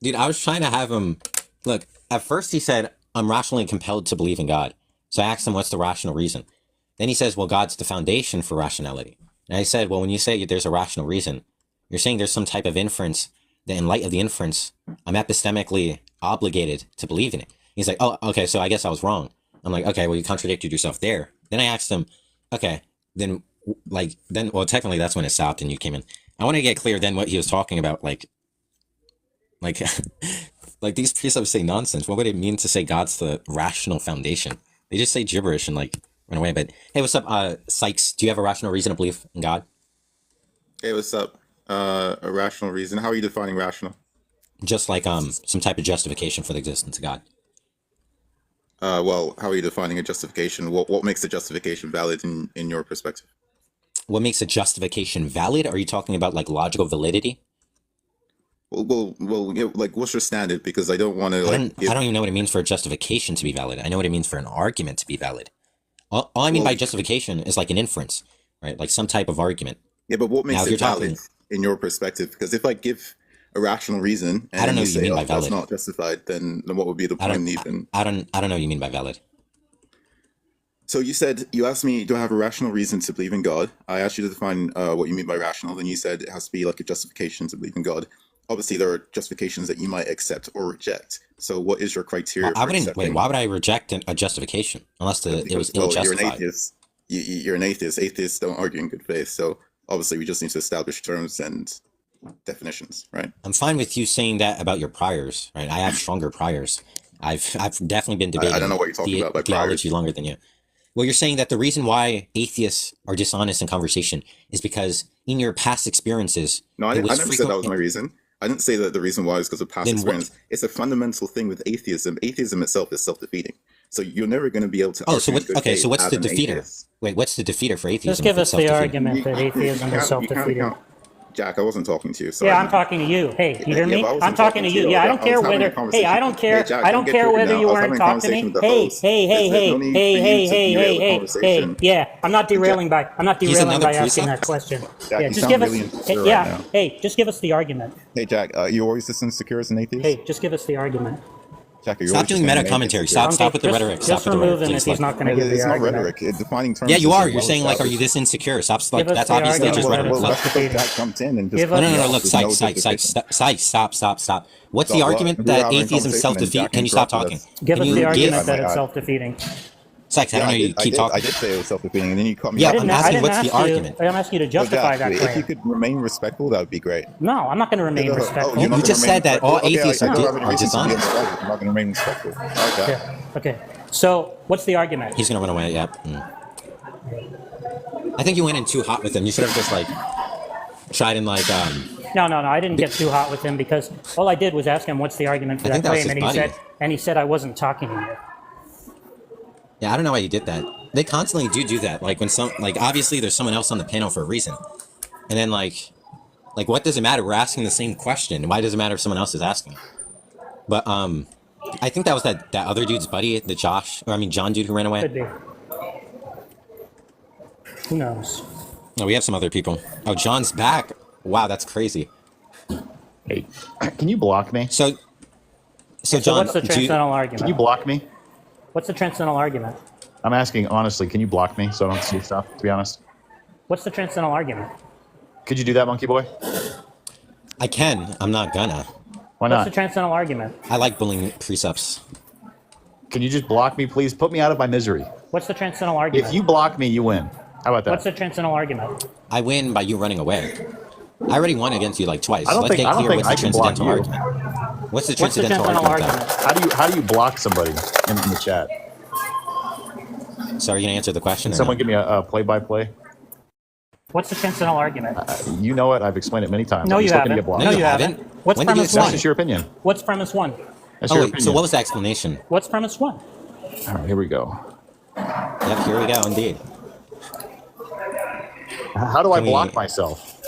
A: Dude, I was trying to have him. Look, at first he said, I'm rationally compelled to believe in God. So I asked him, what's the rational reason? Then he says, well, God's the foundation for rationality. And I said, well, when you say there's a rational reason, you're saying there's some type of inference that in light of the inference, I'm epistemically obligated to believe in it. He's like, oh, okay, so I guess I was wrong. I'm like, okay, well, you contradicted yourself there. Then I asked him, okay, then, well, technically that's when it stopped and you came in. I want to get clear then what he was talking about, like these precepts say nonsense. What would it mean to say God's the rational foundation? They just say gibberish and like run away. But hey, what's up, Sykes? Do you have a rational reason to believe in God?
J: Hey, what's up? A rational reason. How are you defining rational?
A: Just like some type of justification for the existence of God.
J: Well, how are you defining a justification? What makes a justification valid in your perspective?
A: What makes a justification valid? Are you talking about like logical validity?
J: Well, like what's your standard? Because I don't want to
A: I don't even know what it means for a justification to be valid. I know what it means for an argument to be valid. All I mean by justification is like an inference, right? Like some type of argument.
J: Yeah, but what makes
A: Now, if
J: it
A: you're
J: valid in your perspective? Because if I give a rational reason and
A: I don't know
J: you
A: what you
J: say,
A: mean by
J: oh, that's
A: valid.
J: not justified, then what would be the point even?
A: I don't know what you mean by valid.
J: So you asked me, do I have a rational reason to believe in God? I asked you to define what you mean by rational. Then you said it has to be like a justification to believe in God. Obviously, there are justifications that you might accept or reject. So what is your criteria for accepting?
A: Why would I reject a justification unless it was
J: Well,
A: ill-justified?
J: you're an atheist. You're an atheist. Atheists don't argue in good faith. So obviously, we just need to establish terms and definitions, right?
A: I'm fine with you saying that about your priors, right? I have stronger priors. I've definitely been debating
J: I don't know what you're talking about by
A: theology
J: priors.
A: longer than you. Well, you're saying that the reason why atheists are dishonest in conversation is because in your past experiences,
J: No, I never said that was my reason. I didn't say that the reason why is because of past experience. It's a fundamental thing with atheism. Atheism itself is self-defeating. So you're never going to be able to.
A: Oh, so what? Okay, so what's
J: as
A: the
J: an
A: defeater?
J: atheist.
A: Wait, what's the defeater for atheism?
G: Just give
A: if
G: us
A: it's
G: the
A: self-defeating?
G: argument that atheism is self-defeating.
J: Jack, I wasn't talking to you. Sorry,
G: Yeah, I'm talking to you. Hey, you hear
J: Yeah,
G: me?
J: but I wasn't
G: I'm talking to you. Yeah, I don't care whether. Hey, I don't care.
J: Jack,
G: I
J: don't
G: don't
J: get
G: care
J: triggered
G: whether
J: now.
G: you
J: I was
G: weren't
J: having a
G: talking to me.
J: conversation with the
G: Hey,
J: host.
G: hey,
J: There's no need for you to derail the conversation.
G: Yeah, I'm not derailing by. I'm not
A: He's
G: derailing
A: another
G: by asking
A: precept?
G: that question.
J: Jack,
G: Yeah,
J: you
G: just
J: sound
G: give
J: really
G: us.
J: insecure
G: Hey,
J: right
G: yeah,
J: now.
G: hey, just give us the argument.
J: Hey, Jack, you always this insecure as an atheist?
G: Hey, just give us the argument.
J: Checker, you're
A: Stop
J: always just
A: doing
J: gonna
A: meta
J: make
A: commentary.
J: it
A: Stop.
J: secure.
A: Stop with the
G: Just-
A: rhetoric.
G: just
A: Stop with the
G: remove
A: rhetoric,
G: him if
A: please.
G: he's not going to give
J: It's
G: the
J: not
G: argument.
J: rhetoric. Defining terms.
A: Yeah, you
J: is
A: are.
J: well
A: You're saying like, are you
J: established.
A: this insecure? Stop. Like
G: Give us
A: that's
G: the
A: obviously
G: argument
A: just
G: that
A: rhetoric.
G: it's
J: Well,
A: Stop.
J: that's because
G: self-defeating.
J: Jack jumped in and just
G: Give
A: No,
G: us
A: no, no,
G: the
A: no. Look,
J: there's
A: Sykes,
J: no
A: Sykes, Sykes,
J: justification.
A: Sykes. Stop. What's
J: Stop
A: the
J: what?
A: argument
J: We were
A: that
J: having a
A: atheism
J: conversation and
A: self-defeat?
J: Jack
A: Can you stop
J: interrupted
A: talking?
J: us.
G: Give us
A: Can
G: the
A: you
G: argument
A: give?
G: that
J: I
G: it's
J: might add.
G: self-defeating.
A: Sykes, I don't know. You keep
J: I
A: talking.
J: did say it was self-defeating, and then you cut me
A: Yeah,
J: off.
A: I'm
G: I
A: asking
G: didn't
A: what's
G: ask
A: the argument.
G: I'm asking you to
J: So
G: justify
J: Jack,
G: that
J: if you
G: claim.
J: could remain respectful, that would be great.
G: No, I'm not going to remain
J: Oh,
G: respectful.
J: you're not
A: You
J: gonna
A: just
J: remain
A: said that all
J: respectful? Okay,
A: atheists
J: I do have an
A: are
J: atheist to be
A: dishonest.
J: respectful. I'm not going to remain respectful. Okay.
G: Yeah. Okay. So, what's the argument?
A: He's gonna run away. Yeah. I think you went in too hot with him. You should have just like tried and like
G: No, I didn't get too hot with him because all I did was ask him what's the argument for
A: I
G: that
A: think that was
G: claim,
A: his buddy.
G: and he said I wasn't talking to you.
A: Yeah, I don't know why you did that. They constantly do that. Like when obviously there's someone else on the panel for a reason, and then like what does it matter? We're asking the same question. Why does it matter if someone else is asking? But I think that was that other dude's buddy, the John dude who ran away.
G: Could be. Who knows?
A: No, we have some other people. Oh, John's back. Wow, that's crazy.
F: Hey, can you block me?
A: So
G: So
A: John,
G: what's the transcendental
F: Can
G: argument?
F: you block me?
G: What's the transcendental argument?
F: I'm asking honestly, can you block me so I don't see stuff, to be honest?
G: What's the transcendental argument?
F: Could you do that, Monkey Boy?
A: I can. I'm not gonna.
F: Why
G: What's
F: not?
G: the transcendental argument?
A: I like bullying Presups.
F: Can you just block me, please? Put me out of my misery.
G: What's the transcendental argument?
F: If you block me, you win. How about that?
G: What's the transcendental argument?
A: I win by you running away. I already won against you like twice.
F: I don't
A: Let's
F: think-
A: get
F: I don't
A: clear
F: think
A: what's the
F: I can block
A: transcendental
F: you.
A: argument. What's the
G: What's the
A: transcendental
G: transcendental
A: argument?
G: argument?
F: How do you block somebody in the chat?
A: So are you gonna answer the question?
F: Can
A: Or
F: someone
A: no?
F: give me a play-by-play?
G: What's the transcendental argument?
F: You know it. I've explained it many times.
G: No,
F: I'm
G: you
F: just looking to
G: haven't.
F: get blocked.
A: No,
G: No,
A: you
G: you haven't.
A: haven't.
G: What's
A: When did you
G: premise
A: explain
F: That's
G: one?
F: just your opinion.
G: What's premise one?
F: That's
A: Oh
F: your
A: wait.
F: opinion.
A: So what was the explanation?
G: What's premise one?
F: All right, here we go.
A: Yep. Here we go. Indeed.
F: How do I
A: Can we-
F: block myself?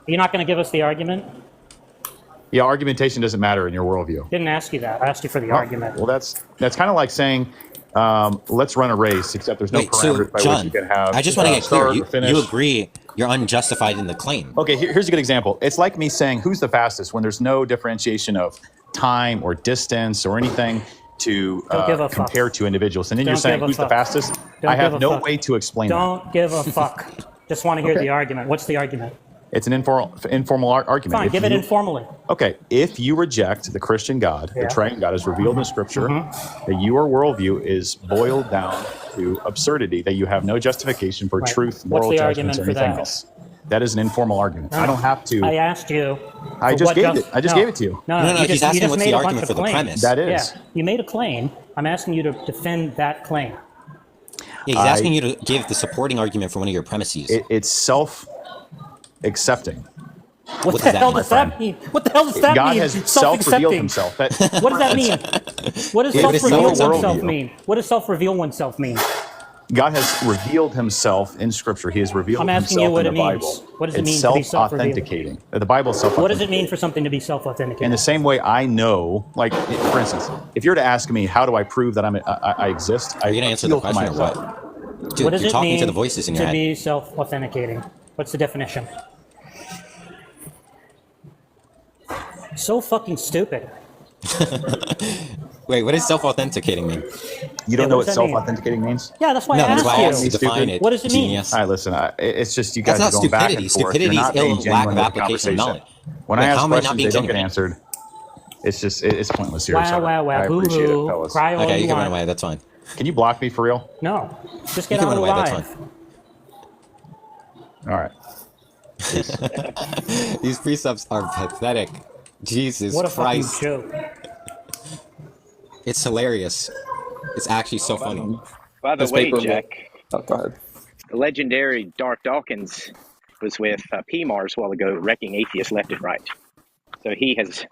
G: You're not going to give us the argument?
F: Yeah, argumentation doesn't matter in your worldview.
G: Didn't ask you that. I asked you for the argument.
F: Well, that's kind of like saying, let's run a race, except there's no
A: Wait. So
F: parameters by
A: John,
F: which you can have.
A: I just want to get clear.
F: start
A: You,
F: or finish.
A: you agree you're unjustified in the claim.
F: Okay, here's a good example. It's like me saying, who's the fastest, when there's no differentiation of time or distance or anything to
G: Don't give a fuck.
F: compare to individuals. And then you're
G: Don't
F: saying,
G: give a
F: who's the
G: fuck.
F: fastest?
G: Don't
F: I have
G: give a
F: no
G: fuck.
F: way to explain that.
G: Don't give a fuck. Just want to hear
F: Okay.
G: the argument. What's the argument?
F: It's an informal argument.
G: Fine,
F: If
G: give it
F: you-
G: informally.
F: Okay, if you reject the Christian God,
G: Yeah.
F: the triune God as revealed in Scripture, that your worldview is boiled down to absurdity, that you have no justification for
G: Right.
F: truth,
G: What's
F: moral
G: the
F: judgments,
G: argument
F: or
G: for
F: anything
G: that?
F: else. That is an informal argument.
G: No,
F: I
G: no.
F: don't have to.
G: I asked you.
F: I
G: for
F: just
G: what
F: gave
G: just-
F: it. I just
G: no.
F: gave it to you.
G: No,
A: No,
G: you
A: he's
G: just,
A: asking
G: you just
A: what's
G: made
A: the
G: a bunch
A: argument
G: of
A: for the
G: claims.
A: premise.
F: That is.
G: Yeah, you made a claim. I'm asking you to defend that claim.
A: Yeah, he's asking you to give the supporting argument for one of your premises.
F: It's self-accepting.
G: What
A: does
G: the
A: that
G: hell
A: mean,
G: does
A: my
G: that mean? What the hell does that
F: God
G: mean?
F: has self-revealed
G: Self-accepting.
F: himself. That,
G: What does that mean? What does
F: It is
G: self-reveal
F: your
G: oneself
F: worldview.
G: mean? What does self-reveal oneself mean?
F: God has revealed himself in Scripture. He has revealed
G: I'm asking
F: himself
G: you what
F: in the
G: it means.
F: Bible.
G: What does it
F: It's
G: mean to be
F: self-authenticating. The Bible is self-authenticating.
G: What does it mean for something to be self-authenticated?
F: In the same way, I know, like, for instance, if you're to ask me, how do I prove that I exist?
A: Are you gonna answer the
F: appeal to
A: question or
F: myself.
A: what? Dude,
G: What does
A: you're
G: it
A: talking
G: mean
A: to the voices in your
G: to
A: head.
G: be self-authenticating? What's the definition? So fucking stupid.
A: Wait, what does self-authenticating mean?
F: You don't
G: Yeah,
F: know
G: what
F: what
G: does that mean?
F: self-authenticating means?
G: Yeah, that's why
A: No,
G: I
A: that's
G: asked
A: why I asked you
G: you.
A: to define it.
G: What does it mean?
A: Genius.
F: All right, listen. It's just you guys
A: That's
F: are
A: not
F: going back and
A: stupidity.
F: forth.
A: Stupidity
F: You're
A: is
F: not being
A: lack
F: genuine
A: of
F: with the
A: application of knowledge.
F: conversation. When
A: Wait,
F: I ask
A: how am I not
F: questions,
A: being
F: they don't get
A: genuine?
F: answered. It's pointless here.
G: Wow,
F: sorry.
G: wow, wow.
F: I appreciate it,
G: Boo-hoo.
F: fellas.
G: Cry all
A: Okay,
G: you
A: you can run
G: want.
A: away. That's fine.
F: Can you block me for real?
G: No. Just
A: You
G: get
A: can
G: out
A: run
G: of
A: away. That's
G: live.
A: fine.
F: All right.
A: These precepts are pathetic. Jesus
G: What a
A: Christ.
G: fucking joke.
A: It's hilarious. It's actually so funny.
K: By the
L: This
K: way,
L: paper will-
K: Jack,
L: Oh, go ahead.
K: the legendary Dark Dawkins was with PMARS a while ago, wrecking atheists left and right. So he has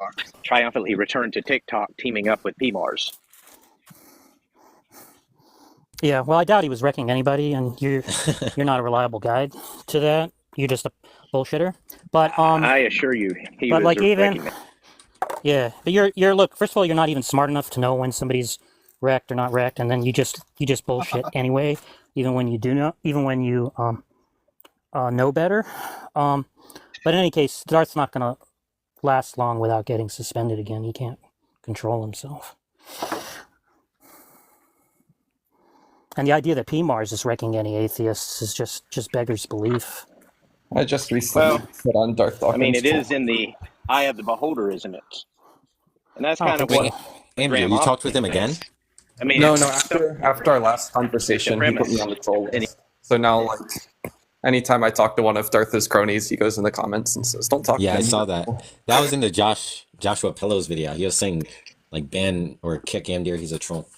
K: triumphantly returned to TikTok, teaming up with PMARS.
G: Yeah, well, I doubt he was wrecking anybody, and you're not a reliable guide to that. You're just a bullshitter. But
K: I assure you, he
G: but
K: was
G: like even
K: wrecking them.
G: yeah, but you're look. First of all, you're not even smart enough to know when somebody's wrecked or not wrecked, and then you just bullshit anyway. Even when you do know, even when you know better. But in any case, Darth's not gonna last long without getting suspended again. He can't control himself. And the idea that PMARS is wrecking any atheists is just beggars belief.
L: I just recently put on Darth
K: I mean,
L: Dawkins'
K: it is in the eye of the beholder, isn't it? And that's
G: I don't
K: kind of
G: think
K: what
G: so.
A: Andrew,
K: Graham
A: you talked
K: Austin
A: with him again?
K: thinks. I mean,
L: No,
K: it's,
L: after our last
K: it's the
L: conversation, he put me
K: premise.
L: on the troll list. So now, like, anytime I talk to one of Darth's cronies, he goes in the comments and says, "Don't talk
A: Yeah,
L: to
A: I
L: me."
A: saw that. That was in the Joshua Pillows video. He was saying, like, ban or kick Amdir, he's a troll.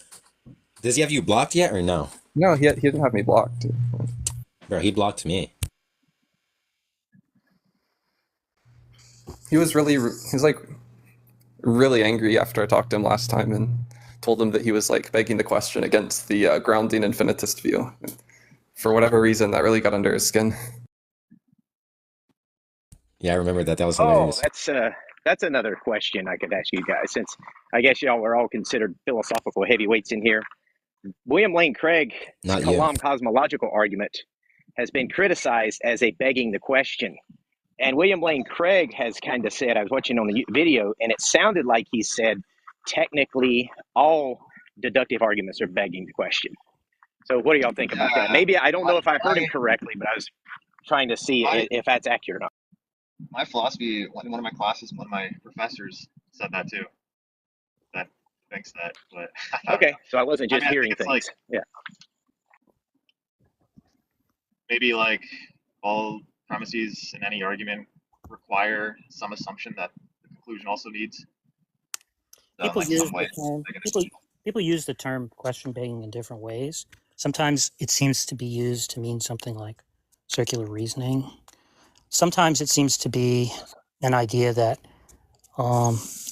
A: Does he have you blocked yet or no?
L: No, he didn't have me blocked.
A: Bro, he blocked me.
L: He was like really angry after I talked to him last time and told him that he was like begging the question against the grounding infinitist view. For whatever reason, that really got under his skin.
A: Yeah, I remember that. That was
K: Oh,
A: hilarious.
K: that's another question I could ask you guys, since I guess y'all are all considered philosophical heavyweights in here. William Lane Craig's
A: Not you.
K: Kalam cosmological argument has been criticized as a begging the question. And William Lane Craig has kind of said, I was watching on the video, and it sounded like he said, technically, all deductive arguments are begging the question. So what do y'all think about that? Maybe, I don't know if I heard him correctly, but I was trying to see if that's accurate or not.
M: My philosophy, in one of my classes, one of my professors said that too. That thinks that, but
K: okay, so I wasn't just hearing things.
M: Like,
K: yeah.
M: Maybe like all premises in any argument require some assumption that the conclusion also needs.
G: People use the term question begging in different ways. Sometimes it seems to be used to mean something like circular reasoning. Sometimes it seems to be an idea that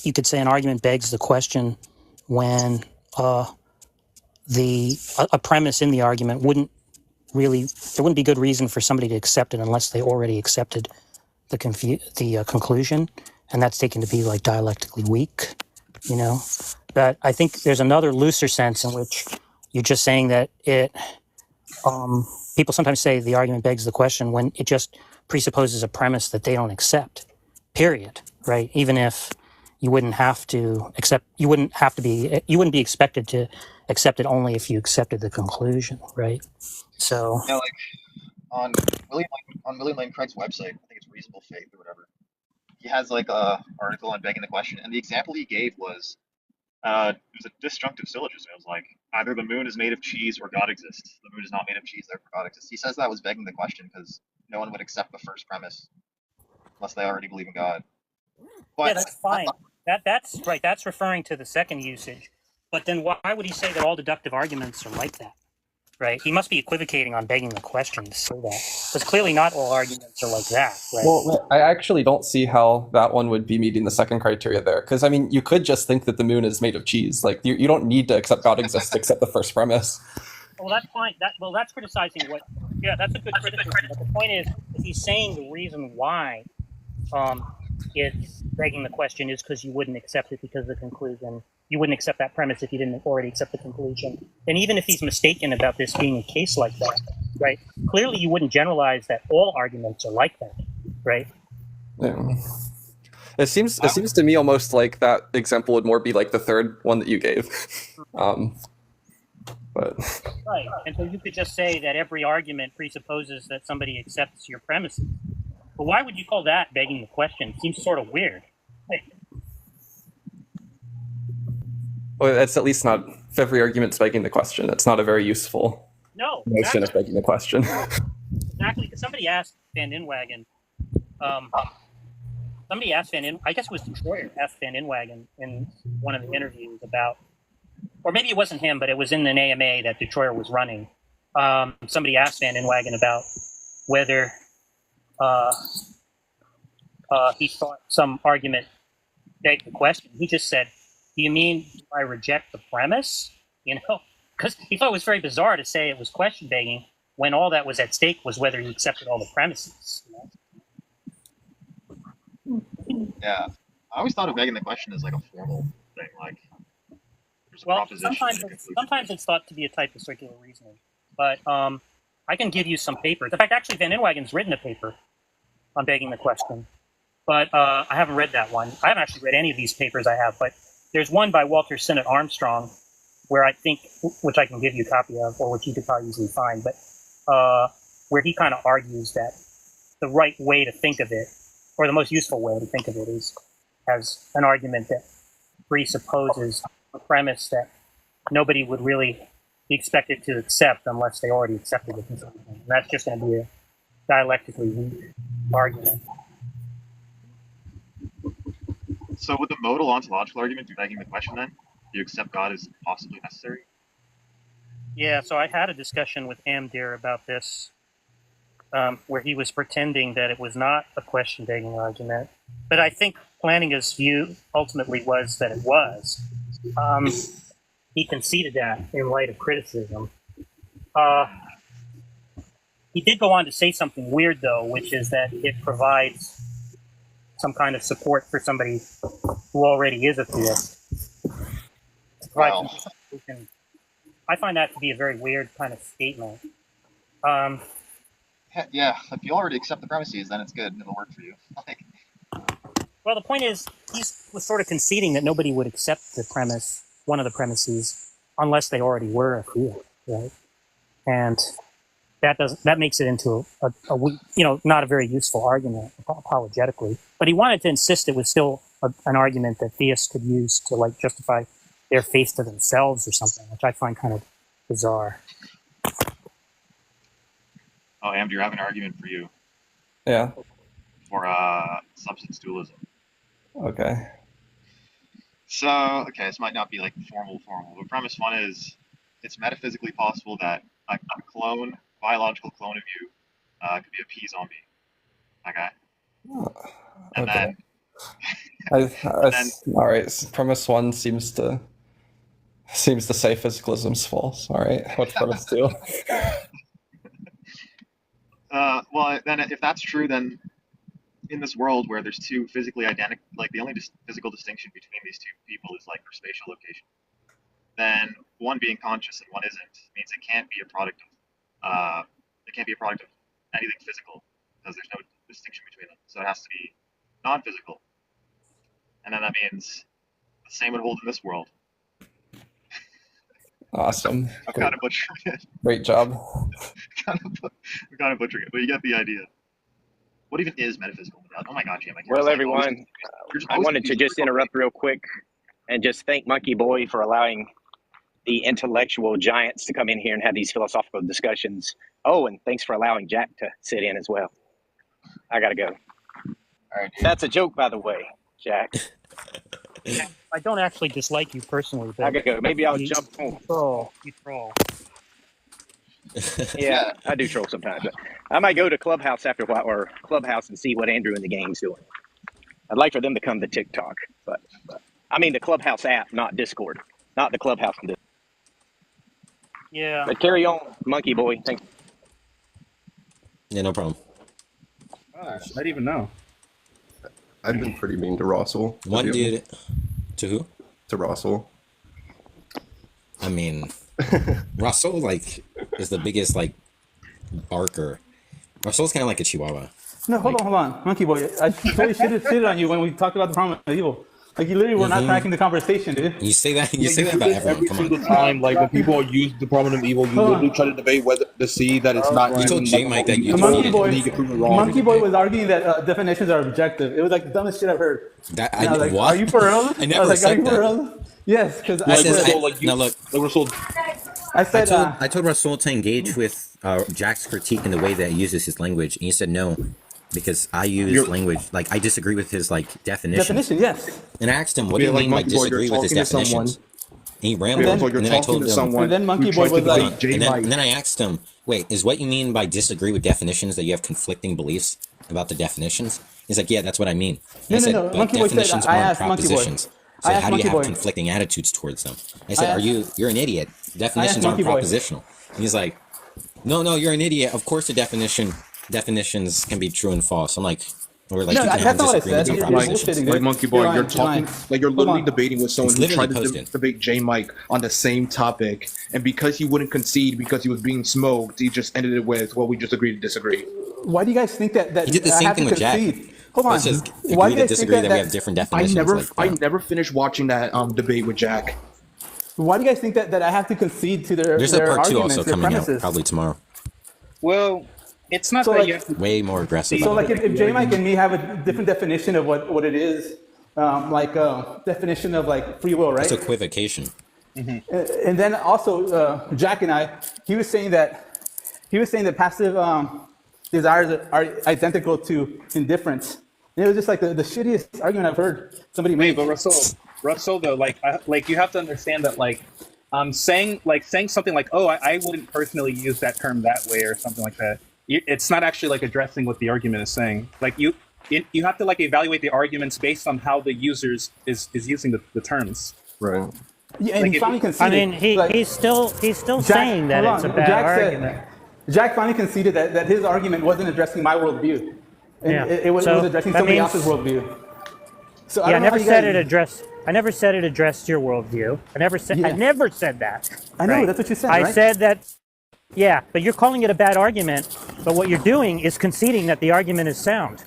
G: you could say an argument begs the question when a premise in the argument there wouldn't be good reason for somebody to accept it unless they already accepted the conclusion, and that's taken to be like dialectically weak, you know. But I think there's another looser sense in which you're just saying that people sometimes say the argument begs the question when it just presupposes a premise that they don't accept, period, right? Even if you wouldn't be expected to accept it only if you accepted the conclusion, right? So
M: yeah, like on William Lane Craig's website, I think it's Reasonable Faith or whatever, he has like a article on begging the question, and the example he gave was it was a disjunctive syllogism. It was like either the moon is made of cheese or God exists. The moon is not made of cheese, therefore God exists. He says that was begging the question because no one would accept the first premise unless they already believe in God. But
G: yeah, that's fine. That's right. That's referring to the second usage. But then why would he say that all deductive arguments are like that? Right? He must be equivocating on begging the question to say that. Because clearly not all arguments are like that, right?
L: Well, I actually don't see how that one would be meeting the second criteria there. Because, I mean, you could just think that the moon is made of cheese. Like, you don't need to accept God exists to accept the first premise.
G: Well, that's fine. That's criticizing what... Yeah, that's a good criticism. But the point is he's saying the reason why it's begging the question is because you wouldn't accept it because of the conclusion. You wouldn't accept that premise if you didn't already accept the conclusion. And even if he's mistaken about this being a case like that, right? Clearly you wouldn't generalize that all arguments are like that, right?
L: Yeah. It seems to me almost like that example would more be like the third one that you gave. But
G: right. And so you could just say that every argument presupposes that somebody accepts your premises. But why would you call that begging the question? It seems sort of weird.
L: Well, that's at least not, if every argument's begging the question, that's not a very useful notion of begging the question.
G: Exactly, because somebody asked Van Inwagen, I guess it was Detroit, asked Van Inwagen in one of the interviews about, or maybe it wasn't him, but it was in an AMA that Detroit was running. Somebody asked Van Inwagen about whether he thought some argument begged the question. He just said, do you mean I reject the premise? You know, because he thought it was very bizarre to say it was question begging when all that was at stake was whether he accepted all the premises. You know?
M: Yeah, I always thought of begging the question as like a formal thing, like there's a proposition.
G: Sometimes it's thought to be a type of circular reasoning, but I can give you some papers. In fact, actually, Van Inwagen's written a paper on begging the question, but I haven't read that one. I haven't actually read any of these papers I have, but there's one by Walter Sinnott Armstrong where I think, which I can give you a copy of, or which you could probably easily find, but where he kind of argues that the right way to think of it, or the most useful way to think of it, is as an argument that presupposes a premise that nobody would really be expected to accept unless they already accepted it. And that's just going to be a dialectically weak argument.
M: So would the modal ontological argument be begging the question then? Do you accept God as possibly necessary?
G: Yeah, so I had a discussion with Amdir about this, where he was pretending that it was not a question-begging argument. But I think Plantinga's view ultimately was that it was. He conceded that in light of criticism. He did go on to say something weird, though, which is that it provides some kind of support for somebody who already is a theist.
M: Wow.
G: I find that to be a very weird kind of statement.
M: Yeah, if you already accept the premises, then it's good. It'll work for you. Like,
G: Well, the point is, he was sort of conceding that nobody would accept the premise, one of the premises, unless they already were a theist, right? And that makes it into a weak, not a very useful argument apologetically. But he wanted to insist it was still an argument that theists could use to like justify their faith to themselves or something, which I find kind of bizarre.
M: oh, Amd, I have an argument for you
L: Yeah.
M: for substance dualism.
L: Okay.
M: So, okay, this might not be like formal, but premise one is it's metaphysically possible that a clone, biological clone of you, could be a pea zombie. Okay. And
L: Okay.
M: then,
L: All right. So premise one seems to say physicalism's false. All right. What's premise two?
M: well, then if that's true, then in this world where there's two physically identical, like the only physical distinction between these two people is like their spatial location, then one being conscious and one isn't means it can't be a product of anything physical because there's no distinction between them. So it has to be non-physical, and then that means the same would hold in this world.
L: Awesome.
M: I'm kind of butchering it.
L: Great job.
M: I'm kind of butchering it, but you get the idea. What even is metaphysical? Oh my God, Jim!
K: Well, everyone, I wanted to just interrupt real quick and just thank monkeyboy for allowing the intellectual giants to come in here and have these philosophical discussions. Oh, and thanks for allowing Jack to sit in as well. I gotta go.
M: All right,
K: that's a joke, by the way, Jack.
G: I don't actually dislike you personally, but
K: I gotta go. Maybe I'll jump on.
G: You troll.
K: Yeah, I do troll sometimes. But I might go to Clubhouse after a while, or Clubhouse, and see what Andrew and the gang's doing. I'd like for them to come to TikTok, but I mean the Clubhouse app, not Discord, not the Clubhouse.
G: Yeah.
K: But carry on, monkey boy. Thanks.
A: Yeah, no problem.
N: I didn't even know. I've been pretty mean to Russell.
A: One dude. To who?
N: To Russell.
A: I mean, Russell is the biggest barker. Russell's kind of like a chihuahua.
O: No, hold on, monkey boy. I totally shitted on you when we talked about the problem of evil. Like you literally were not tracking the conversation, dude.
A: You say that. You say that about everyone.
P: Every
A: Come
P: single
A: on.
P: time, like when people use the problem of evil, you literally try to debate whether to see that it's not.
A: You told J Mike that you
O: Monkey boy,
P: you can prove it wrong.
O: Monkey boy was arguing that definitions are objective. It was like the dumbest shit I've heard.
A: I
O: was like,
A: what?
O: Are you for real?
A: I never said
O: Are you for
A: that.
O: real? Yes, because
A: I told Russell to engage with Jack's critique in the way that he uses his language, and he said no, because I use language I disagree with his definition.
O: Definition, yes.
A: And I asked him, "What do you mean by disagree with his definitions?" And he rambled, and then I told him,
O: and then Monkey Boy was like,
A: and then I asked him, "Wait, is what you mean by disagree with definitions that you have conflicting beliefs about the definitions?" He's like, "Yeah, that's what I mean."
O: No,
A: I said,
O: no.
A: "But
O: Monkey Boy said,
A: definitions
O: I
A: aren't
O: asked Monkey Boy.
A: propositions. So
O: I asked
A: how do you
O: Monkey
A: have
O: Boy.
A: conflicting attitudes towards them?" I said, "You're an idiot. Definitions aren't
O: Monkey Boy.
A: propositional." And he's like, "No, you're an idiot. Of course, the definitions can be true and false." I'm like, "We're like,
O: No,
A: you can
O: that's
A: have
O: not what I
A: disagreements
O: said.
A: on
O: You're
A: propositions."
O: bullshitting, dude.
P: Monkey Boy, you're talking like you're literally debating with someone
A: It's
P: who tried
A: literally
P: to
A: posted.
P: debate J Mike on the same topic, and because he wouldn't concede because he was being smoked, he just ended it with, "Well, we just agreed to disagree."
O: Why do you guys think that
A: He did the
O: I
A: same
O: have
A: thing
O: to
A: with Jack.
O: concede? Hold on.
A: Let's just
O: Why
A: agree
O: do
A: to
O: you guys think
A: disagree that we
O: that
A: have different definitions.
P: I never finished watching that debate with Jack.
O: Why do you guys think that I have to concede to
A: There's a
O: their
A: part two
O: arguments,
A: also
O: their
A: coming out
O: premises?
A: probably tomorrow.
M: Well, it's not
O: So
M: that
O: like,
M: you have to.
A: Way more aggressive.
O: so
A: about
O: like
A: it.
O: if J Mike and me have a different definition of what it is, definition of like free will, right?
A: It's equivocation.
O: And then also Jack and I, he was saying that passive desires are identical to indifference. And it was just like the shittiest argument I've heard somebody
Q: Wait,
O: make.
Q: but Russell, though, like you have to understand that, like, saying something like, "Oh, I wouldn't personally use that term that way" or something like that. It's not actually like addressing what the argument is saying. Like you have to like evaluate the arguments based on how the users is using the terms.
N: Right.
O: Yeah, and
Q: Like
O: he
Q: if
O: finally
Q: you-
O: conceded.
G: he's still saying that
O: hold
G: it's a
O: on.
G: bad
O: Jack
G: argument.
O: Jack finally conceded that his argument wasn't addressing my worldview. And
G: Yeah.
O: it was
G: So
O: addressing
G: that
O: somebody
G: means-
O: else's worldview. So I
G: Yeah, I
O: don't know
G: never
O: how you
G: said
O: guys-
G: it addressed. I never said it addressed your worldview. I never said that.
O: I know,
G: right?
O: that's what you said,
G: I
O: right?
G: said that. Yeah, but you're calling it a bad argument. But what you're doing is conceding that the argument is sound.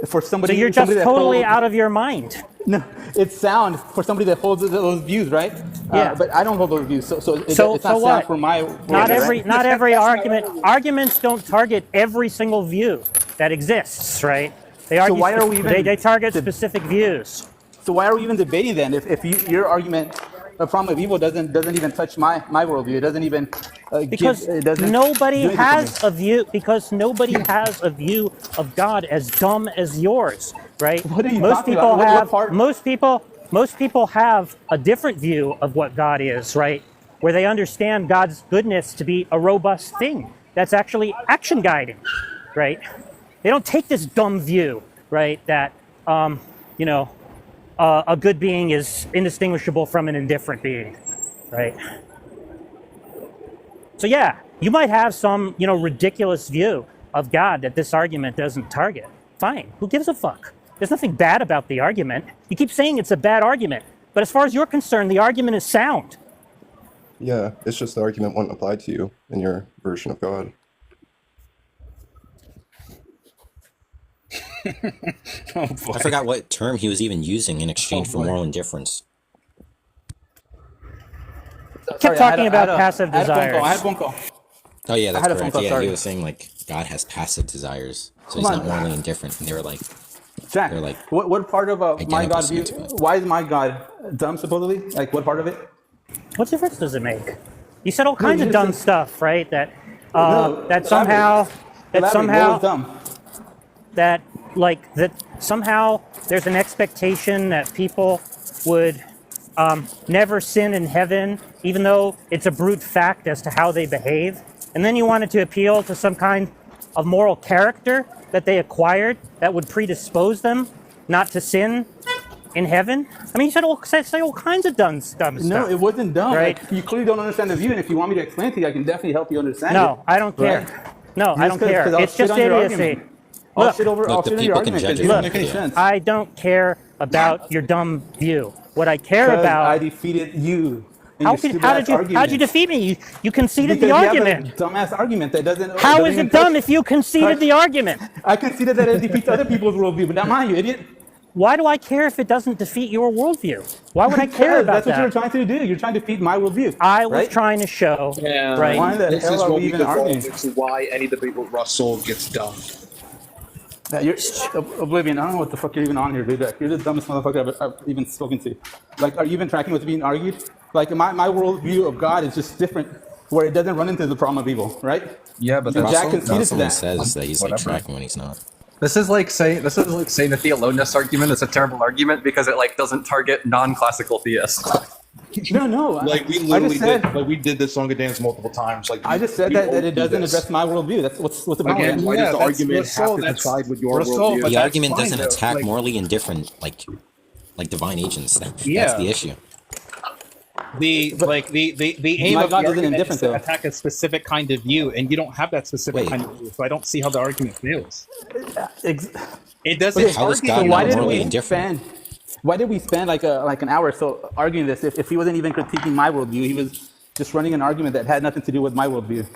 O: For somebody,
G: So you're just
O: somebody that
G: totally
O: holds-
G: out of your mind.
O: No, it's sound for somebody that holds those views, right?
G: Yeah.
O: But I don't hold those views, so it's
G: So
O: not sound
G: what?
O: for my.
G: Not
O: worldview,
G: every
O: right?
G: argument. Arguments don't target every single view that exists, right? They argue.
O: why are we even
G: they target specific views.
O: So why are we even debating then? If your argument, a problem of evil, doesn't even touch my worldview, it doesn't even
G: Because
O: it doesn't
G: nobody
O: do anything for
G: has
O: me.
G: a view. Because nobody has a view of God as dumb as yours, right?
O: What are you
G: most
O: talking
G: people
O: about? What
G: have.
O: part?
G: Most people have a different view of what God is, right? Where they understand God's goodness to be a robust thing that's actually action guiding, right? They don't take this dumb view, right? That a good being is indistinguishable from an indifferent being, right? So yeah, you might have some, ridiculous view of God that this argument doesn't target. Fine, who gives a fuck? There's nothing bad about the argument. You keep saying it's a bad argument, but as far as you're concerned, the argument is sound.
N: Yeah, it's just the argument wouldn't apply to you in your version of God.
A: I forgot what term he was even using in exchange for moral indifference.
G: Kept talking about passive desires.
O: I had a phone call.
A: Oh yeah, that's
O: I had a phone
A: correct.
O: call,
A: Yeah,
O: sorry.
A: he was saying like God has passive desires, so he's
O: Come
A: not
O: on.
A: morally indifferent. And they were like,
O: Jack,
A: they're like
O: what part of my
A: identical
O: God view?
A: to
O: Why is my God dumb supposedly? Like what part of it?
G: What difference does it make? You said all kinds
O: you
G: of
O: just
G: dumb
O: said-
G: stuff, right? That
O: No,
G: that somehow
O: Elaborate. What was dumb?
G: that somehow there's an expectation that people would never sin in heaven, even though it's a brute fact as to how they behave. And then you wanted to appeal to some kind of moral character that they acquired that would predispose them not to sin in heaven. I mean, you said all kinds of dumb stuff.
O: No, it wasn't dumb.
G: Right?
O: Like, you clearly don't understand the view, and if you want me to explain to you, I can definitely help you understand it.
G: No, I don't care.
O: Right?
G: No, I don't care.
O: I'll
G: It's
O: shit
G: just
O: on your
G: idiocy.
O: argument. I'll shit on your
A: people can
O: argument
A: judge
O: because
A: it
O: it
A: from
O: doesn't make
A: the
O: any
A: video.
O: sense.
G: I don't care about your dumb view. What I care
O: Because
G: about.
O: I defeated you. in
G: How
O: your stupid
G: did
O: ass
G: you
O: argument.
G: defeat me? You conceded
O: Because
G: the
O: you
G: argument.
O: have a dumbass argument that doesn't.
G: How
O: doesn't
G: is
O: even
G: it dumb
O: touch-
G: if you conceded the argument?
O: I conceded that it defeats other people's worldview, but not mine, you idiot.
G: Why do I care if it doesn't defeat your worldview? Why would I care
O: Because
G: about
O: that's what
G: that?
O: you're trying to do. You're trying to feed my worldview.
G: I was
O: right?
G: trying to show,
P: Yeah,
G: right?
O: Why the
P: this
O: hell
P: is
O: are
P: what
O: we
P: we
O: even
P: devolve
O: arguing?
P: into why any debate with Russell gets dumb.
O: Yeah, you're Oblivion. I don't know what the fuck you're even on here, dude. Like, you're the dumbest motherfucker I've even spoken to. Like, are you even tracking what's being argued? Like, my worldview of God is just different, where it doesn't run into the problem of evil, right?
R: Yeah, but
O: And
R: that's
O: Jack conceded to
A: someone
O: that.
A: says that he's like
R: Whatever.
A: tracking when he's not.
R: This is like saying the theologianist argument is a terrible argument because it like doesn't target non-classical theists.
O: No.
P: Like we
O: I
P: literally
O: just said,
P: did, like we did this song and dance multiple times. Like
O: I just said that it doesn't address my worldview. That's what's the problem.
P: Again, why does the
Q: that's
P: argument
Q: Russell,
P: have to
Q: that's-
P: decide with your
Q: Russell,
P: worldview?
Q: but
A: The
Q: that's
A: argument
Q: fine,
A: doesn't
Q: though.
A: attack
Q: Like-
A: morally indifferent like divine agents. That's
Q: Yeah.
A: the issue.
Q: The aim
O: My
Q: of
O: God
Q: the
O: isn't
Q: argument is
O: indifferent,
Q: to
O: though.
Q: attack a specific kind of view, and you don't have that specific
A: Wait.
Q: kind of view, so I don't see how the argument fails. It doesn't
O: Okay,
A: How is
Q: target
A: God
O: so
Q: you.
O: why
A: not
O: did
A: morally
O: we
A: indifferent?
O: why did we spend like an hour or so arguing this if he wasn't even critiquing my worldview? He was just running an argument that had nothing to do with my worldview.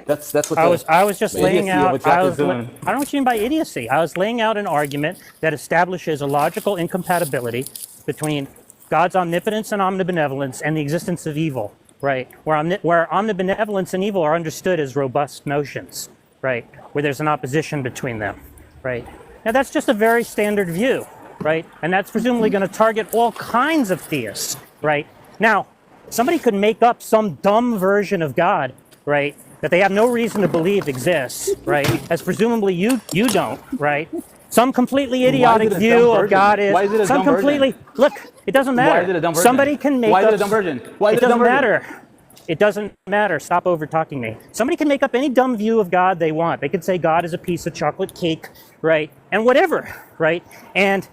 O: That's what
G: I was just laying
O: idiocy of
G: out.
O: what Jack
G: I
O: is
G: was.
O: doing.
G: I don't know what you mean by idiocy. I was laying out an argument that establishes a logical incompatibility between God's omnipotence and omnibenevolence and the existence of evil, right? Where omnibenevolence and evil are understood as robust notions, right? Where there's an opposition between them, right? Now that's just a very standard view, right? And that's presumably going to target all kinds of theists, right? Now, somebody could make up some dumb version of God, right, that they have no reason to believe exists, right? As presumably you don't, right? Some completely idiotic view of God is some completely look. It doesn't matter.
O: Why is it a dumb version?
G: Somebody can make
O: Why is
G: up.
O: it a dumb version? Why is
G: It
O: it a dumb
G: doesn't
O: version?
G: matter. It doesn't matter. Stop over talking me. Somebody can make up any dumb view of God they want. They could say God is a piece of chocolate cake, right? And whatever, right? And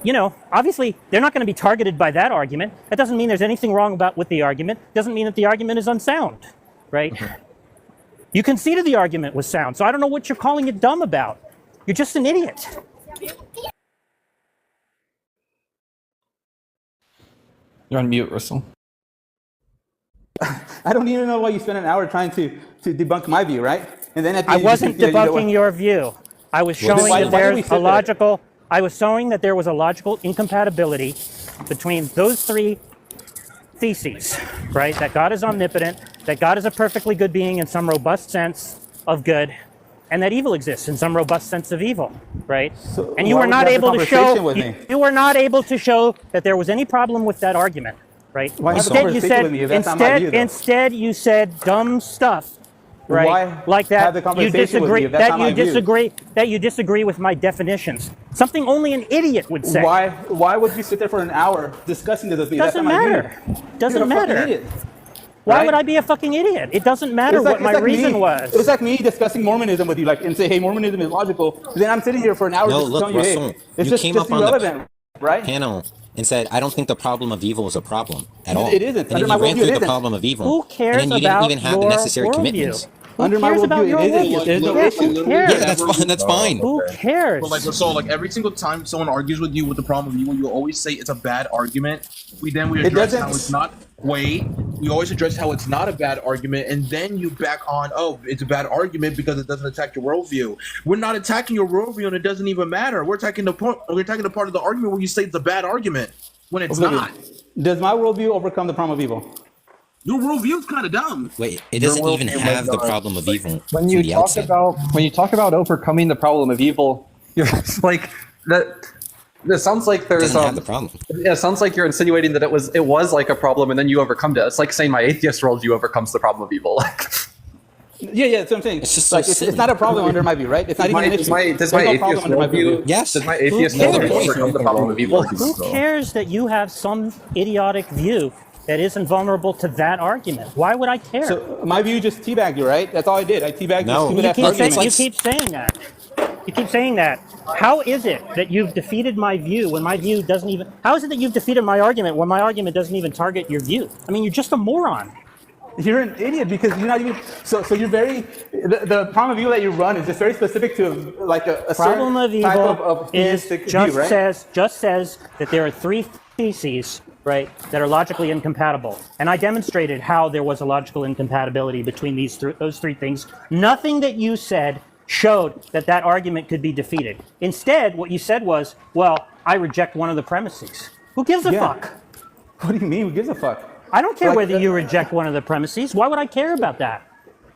G: you know, obviously, they're not going to be targeted by that argument. That doesn't mean there's anything wrong with the argument. Doesn't mean that the argument is unsound, right? You conceded the argument was sound, so I don't know what you're calling it dumb about. You're just an idiot.
L: You're on mute, Russell.
O: I don't even know why you spent an hour trying to debunk my view, right? And then at the
G: I
O: end, you
G: wasn't
O: just- you know what?
G: debunking your view. I was
O: Well,
G: showing
O: why
G: that
O: did we
G: there's
O: sit
G: a
O: there?
G: logical. I was showing that there was a logical incompatibility between those three theses, right? That God is omnipotent, that God is a perfectly good being in some robust sense of good, and that evil exists in some robust sense of evil, right? And you
O: why
G: were
O: would
G: not
O: you have the
G: able to show.
O: conversation with me?
G: You were not able to show that there was any problem with that argument, right?
O: Why have the
G: Instead, you
O: conversation
G: said.
O: with me if that's not my view, though?
G: Instead, you said dumb stuff. Right,
O: Why
G: like that.
O: have the conversation with me if that's not my view?
G: That you disagree with my definitions. Something only an idiot would say.
O: Why would you sit there for an hour discussing this with me? That's
G: Doesn't
O: not my
G: matter.
O: view.
G: Doesn't
O: You're a fucking
G: matter.
O: idiot.
G: Why
O: Right?
G: would I be a fucking idiot? It doesn't matter
O: It's like-
G: what my
O: it's like
G: reason
O: me.
G: was.
O: It's like me discussing Mormonism with you, like, and say, hey, Mormonism is logical. Then I'm sitting here for an hour
A: No,
O: just
A: look,
O: telling you,
A: Russell,
O: hey, it's
A: you
O: just,
A: came
O: just
A: up on the
O: irrelevant, right?
A: panel and said, I don't think the problem of evil is a problem at all.
O: It isn't.
A: And
O: Under
A: then
O: my
A: you ran
O: worldview,
A: through
O: it
A: the
O: isn't.
A: problem of evil.
G: Who cares
A: and then you
G: about
A: didn't even have the
G: your
A: necessary
G: worldview?
A: commitments.
G: Who
O: Under my
G: cares about
O: worldview,
G: your
O: it isn't.
G: worldview?
O: There's no
G: Yes,
O: issue.
G: who cares?
A: Yeah, that's fine.
G: Who cares?
P: But like, so like every single time someone argues with you with the problem of evil, you always say it's a bad argument. We address how it's not. Wait, we always address how it's not a bad argument, and then you back on, oh, it's a bad argument because it doesn't attack your worldview. We're not attacking your worldview, and it doesn't even matter. We're attacking the point. We're attacking the part of the argument where you say it's a bad argument when it's not.
O: Does my worldview overcome the problem of evil?
P: Your worldview is kind of dumb.
A: Wait, it doesn't even have the problem of evil
R: When
A: from
R: you
A: the
R: talk
A: outset.
R: about overcoming the problem of evil, you're like that. It sounds like there's
A: Doesn't have the problem.
R: Yeah, it sounds like you're insinuating that it was like a problem and then you overcome it. It's like saying my atheist worldview overcomes the problem of evil.
O: Yeah, that's what I'm saying.
A: It's just
O: like,
A: so
O: it's
A: silly.
O: not a problem under my view, right? It's not even an issue.
R: Does my
O: There's no
R: atheist
O: problem under my view.
R: worldview?
A: Yes.
R: Does my atheist
G: cares?
R: worldview overcome the problem of evil?
G: Who cares that you have some idiotic view that isn't vulnerable to that argument? Why would I care?
O: So my view just teabagged you, right? That's all I did. I teabagged
A: No.
O: this stupid
G: you,
O: ass
G: keep
O: argument.
G: saying, you keep saying that. You keep saying that. How is it that you've defeated my view when my view doesn't even... How is it that you've defeated my argument when my argument doesn't even target your view? I mean, you're just a moron.
O: You're an idiot because you're not even... So you're very... The problem of evil that you run is just very specific to like a
G: Problem
O: certain
G: of
O: type
G: evil
O: of
G: is
O: theistic
G: just
O: view, right?
G: says that there are three theses, right, that are logically incompatible. And I demonstrated how there was a logical incompatibility between those three things. Nothing that you said showed that that argument could be defeated. Instead, what you said was, well, I reject one of the premises. Who gives a fuck?
O: What do you mean, who gives a fuck?
G: I don't care
O: Like,
G: whether you reject one of the premises. Why would I care about that?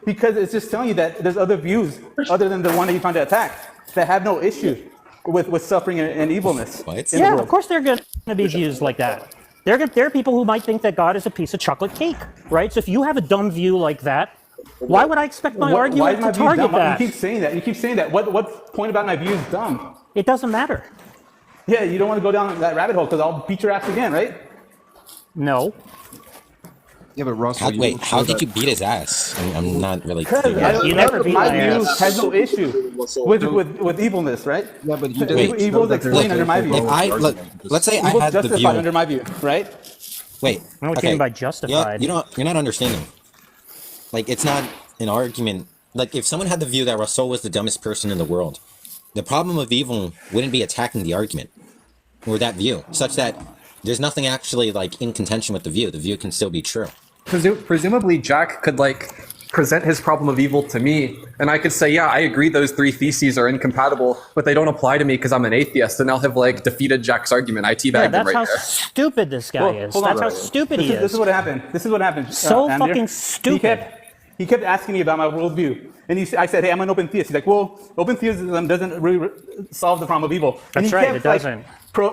O: Because it's just telling you that there's other views other than the one that you found to attack that have no issue with suffering and evilness.
G: Yeah, of course there are going to be views like that. There are people who might think that God is a piece of chocolate cake, right? So if you have a dumb view like that, why would I expect my argument to target that?
O: You keep saying that. You keep saying that. What point about my view is dumb?
G: It doesn't matter.
O: Yeah, you don't want to go down that rabbit hole because I'll beat your ass again, right?
G: No.
N: Yeah, but Russell,
A: How did you beat his ass? I'm not really
O: Because
A: clear.
O: my view has no issue with evilness, right?
N: Yeah, but you
A: didn't
O: Evil is explained under my view.
A: If let's say I
O: Evil's
A: had the
O: justified
A: view.
O: under my view, right?
A: Wait.
G: I don't know what you mean by justified.
A: You're not understanding. Like, it's not an argument. Like, if someone had the view that Rousseau was the dumbest person in the world, the problem of evil wouldn't be attacking the argument or that view, such that there's nothing actually like in contention with the view. The view can still be true.
R: Presumably, Jack could present his problem of evil to me, and I could say, yeah, I agree those three theses are incompatible, but they don't apply to me because I'm an atheist, and I'll have like defeated Jack's argument. I teabagged him right
G: how
R: there.
G: stupid this guy is. That's how stupid he is.
O: This is what happened. This is what happened.
G: So
O: Amir.
G: fucking stupid.
O: He kept asking me about my worldview. And I said, hey, I'm an open theist. He's like, well, open theism doesn't really solve the problem of evil. And
G: That's right, it doesn't.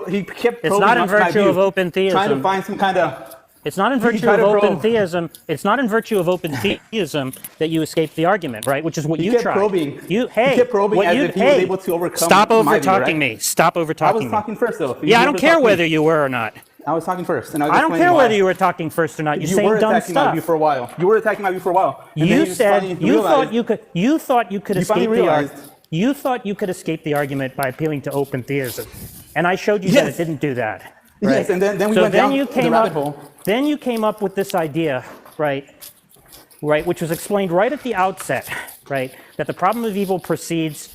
O: He kept
G: It's not in
O: probing my
G: virtue
O: view,
G: of open theism.
O: trying to find some kind of...
G: It's not in virtue of open theism. It's not in virtue of open theism that you escape the argument, right? Which is what
O: He
G: you
O: kept
G: tried.
O: probing.
G: He
O: kept probing
G: what
O: as
G: you,
O: if he was able to overcome
G: stop
O: my
G: over
O: view,
G: talking
O: right?
G: me. Stop over talking me.
O: I was talking first, though.
G: Yeah, I don't care whether you were or not.
O: I was talking first. And
G: I don't care whether you were talking first or not. You're saying
O: were
G: dumb
O: attacking my view
G: stuff.
O: for a while. You were attacking my view for a while. And
G: You
O: then
G: said you thought you could. You thought you could escape the
O: realized.
G: argument. You thought you could escape the argument by appealing to open theism, and I showed you that it didn't do that. Right?
O: Yes, and then we went down the rabbit hole.
G: Then you came up with this idea, right, which was explained right at the outset, right, that the problem of evil proceeds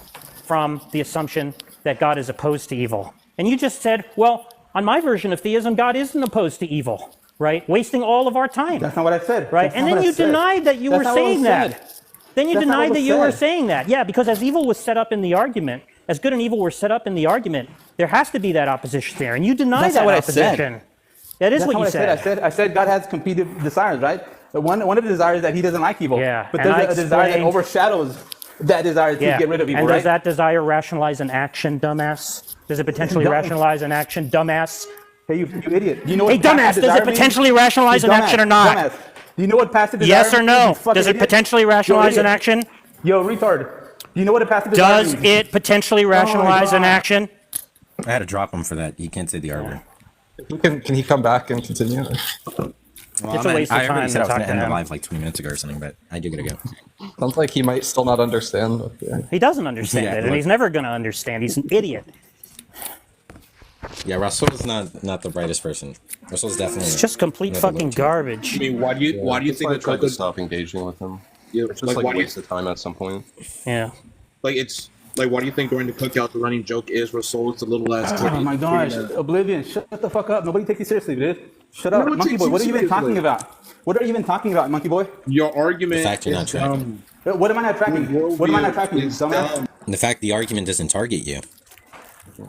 G: from the assumption that God is opposed to evil. And you just said, well, on my version of theism, God isn't opposed to evil, right, wasting all of our time.
O: That's not what I said.
G: Right, and then you denied that you were saying that. Then you denied that you were saying that. Yeah, because as evil was set up in the argument, as good and evil were set up in the argument, there has to be that opposition there, and you denied that opposition. That is what you said.
O: I said God has competing desires, right? One of the desires is that he doesn't like evil.
G: Yeah,
O: but there's a desire that overshadows that desire to get rid of evil,
G: and
O: right?
G: does that desire rationalize an action, dumbass? Does it potentially rationalize an action, dumbass?
O: Hey, you idiot. Do you know what
G: hey, dumbass, does it potentially rationalize an action or not?
O: Dumbass. Do you know what passive desire
G: yes or no? Does it
O: idiot?
G: potentially rationalize an action?
O: Yo, retard. Do you know what a passive desire
G: Does
O: means?
G: it potentially rationalize an action?
A: I had to drop him for that. He can't say the arbiter.
L: Can he come back and continue?
A: Well,
G: It's a waste of
A: I
G: time
A: already said
G: to
A: I was
G: talk
A: going
G: to
A: to end the
G: him.
A: live like 20 minutes ago or something, but I do gotta go.
L: Sounds like he might still not understand.
G: He doesn't understand
A: Yeah,
G: it, and
A: look.
G: he's never going to understand. He's an idiot.
A: Yeah, Russell's not the brightest person. Russell's definitely.
G: It's just complete fucking garbage.
N: I mean, why do you think I tried that to stop engaging with him?
P: Yeah,
N: It's just like
P: why
N: a
P: do you-
N: waste of time at some point.
G: Yeah.
P: Like it's like why do you think during the cookout the running joke is Rasul is a little ass titty?
O: Oh my gosh, Oblivion, shut the fuck up. Nobody takes you seriously, dude. Shut up.
P: No one
O: Monkey
P: takes
O: Boy,
P: you
O: what are you even
P: seriously.
O: talking about? What are you even talking about, Monkey Boy?
P: Your argument
A: The fact you're not
P: is
A: tracking.
P: dumb.
O: What am I not tracking? What am I not tracking, dumbass?
A: The fact the argument doesn't target you.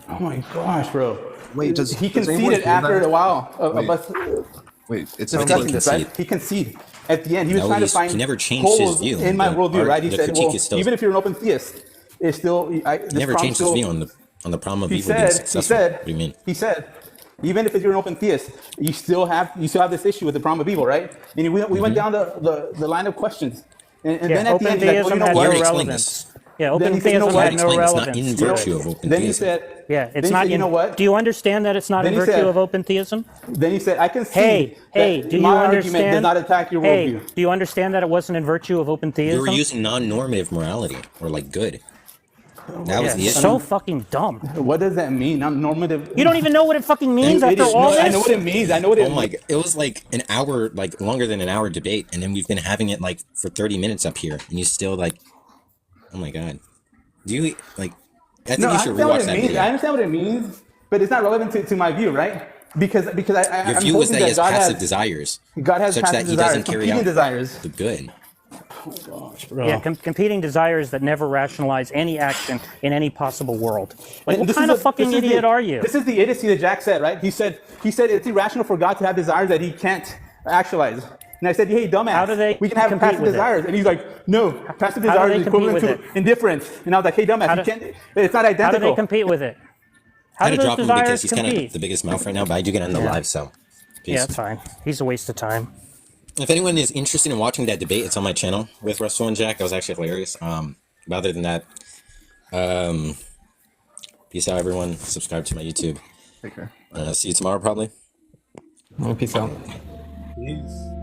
O: Oh my gosh, bro.
N: Wait, does
O: he
N: does anyone
O: conceded
N: do
O: after
N: that?
O: a while of
N: Wait.
O: us
N: Wait, it sounds
O: discussing
N: like
O: this, right? He conceded. At the end, he was
A: No,
O: trying to
A: he's-
O: find
A: he never changed his
O: holes
A: view.
O: in my
A: The
O: worldview, right? He
A: the
O: said,
A: critique
O: well,
A: is still-
O: even if you're an open theist, it's still
A: He never changed his view on the problem of evil being successful. What do you mean?
O: He said, even if you're an open theist, you still have this issue with the problem of evil, right? And we went down the line of questions, and then at
G: open
O: the end, he's like, well,
G: theism
O: you know
G: had
O: what?
G: no
A: already explained
G: relevance.
A: this.
G: Yeah,
O: Then
G: open
O: he said, you know
G: theism
O: what?
G: had no
A: Explain it's not
G: relevance.
A: in virtue of open
O: Then he
A: theism.
O: said,
G: Yeah,
O: then
G: it's
O: he
G: not.
O: said, you know what?
G: Do you understand that it's not
O: Then
G: in
O: he
G: virtue
O: said-
G: of open theism?
O: Then he said, I can see
G: Hey,
O: that
G: do you
O: my argument
G: understand?
O: does not attack your
G: hey,
O: worldview.
G: do you understand that it wasn't in virtue of open
A: You
G: theism?
A: were using non-normative morality or like good. That was the issue.
G: So fucking dumb.
O: What does that mean? I'm normative.
G: You don't even know what it fucking means
O: You
G: after
O: idiot.
G: all
O: No,
G: this.
O: I know what it means. I know what it
A: Oh my
O: means.
A: god, it was like an hour, like longer than an hour debate, and then we've been having it like for 30 minutes up here, and you still like, oh my god. Do you like? I think
O: No,
A: you
O: I
A: should
O: understand what
A: rewatch
O: it
A: that
O: means.
A: video.
O: I understand what it means, but it's not relevant to my view, right? Because
A: Your
O: I'm
A: view was
O: hoping
A: that he has
O: God
A: passive desires,
O: God has
A: such
O: passive
A: that he
O: desires,
A: doesn't carry
O: competing
A: out
O: desires.
A: the good.
G: Yeah, competing desires that never rationalize any action in any possible world. Like,
O: And
G: what
O: this
G: kind
O: is
G: of fucking idiot are you?
O: This is the idiocy that Jack said, right? He said it's irrational for God to have desires that he can't actualize. And I said, hey, dumbass,
G: How do they
O: we can have
G: compete
O: passive
G: with it?
O: desires. And he's like, no, passive
G: How do
O: desires
G: they
O: is
G: compete
O: equivalent
G: with
O: to indifference. And I was like, hey, dumbass, you can't, it's not identical.
G: How do they compete with it? How
A: I had
G: do
A: to
G: those
A: drop him because
G: desires
A: he's kind
G: compete?
A: of the biggest mouth right now, but I do get on the
G: Yeah.
A: live, so. Peace.
G: Yeah, that's fine. He's a waste of time.
A: If anyone is interested in watching that debate, it's on my channel with Russell and Jack. That was actually hilarious. But other than that, peace out, everyone. Subscribe to my YouTube.
N: Take care.
A: See you tomorrow, probably.
L: Peace out.
P: Peace.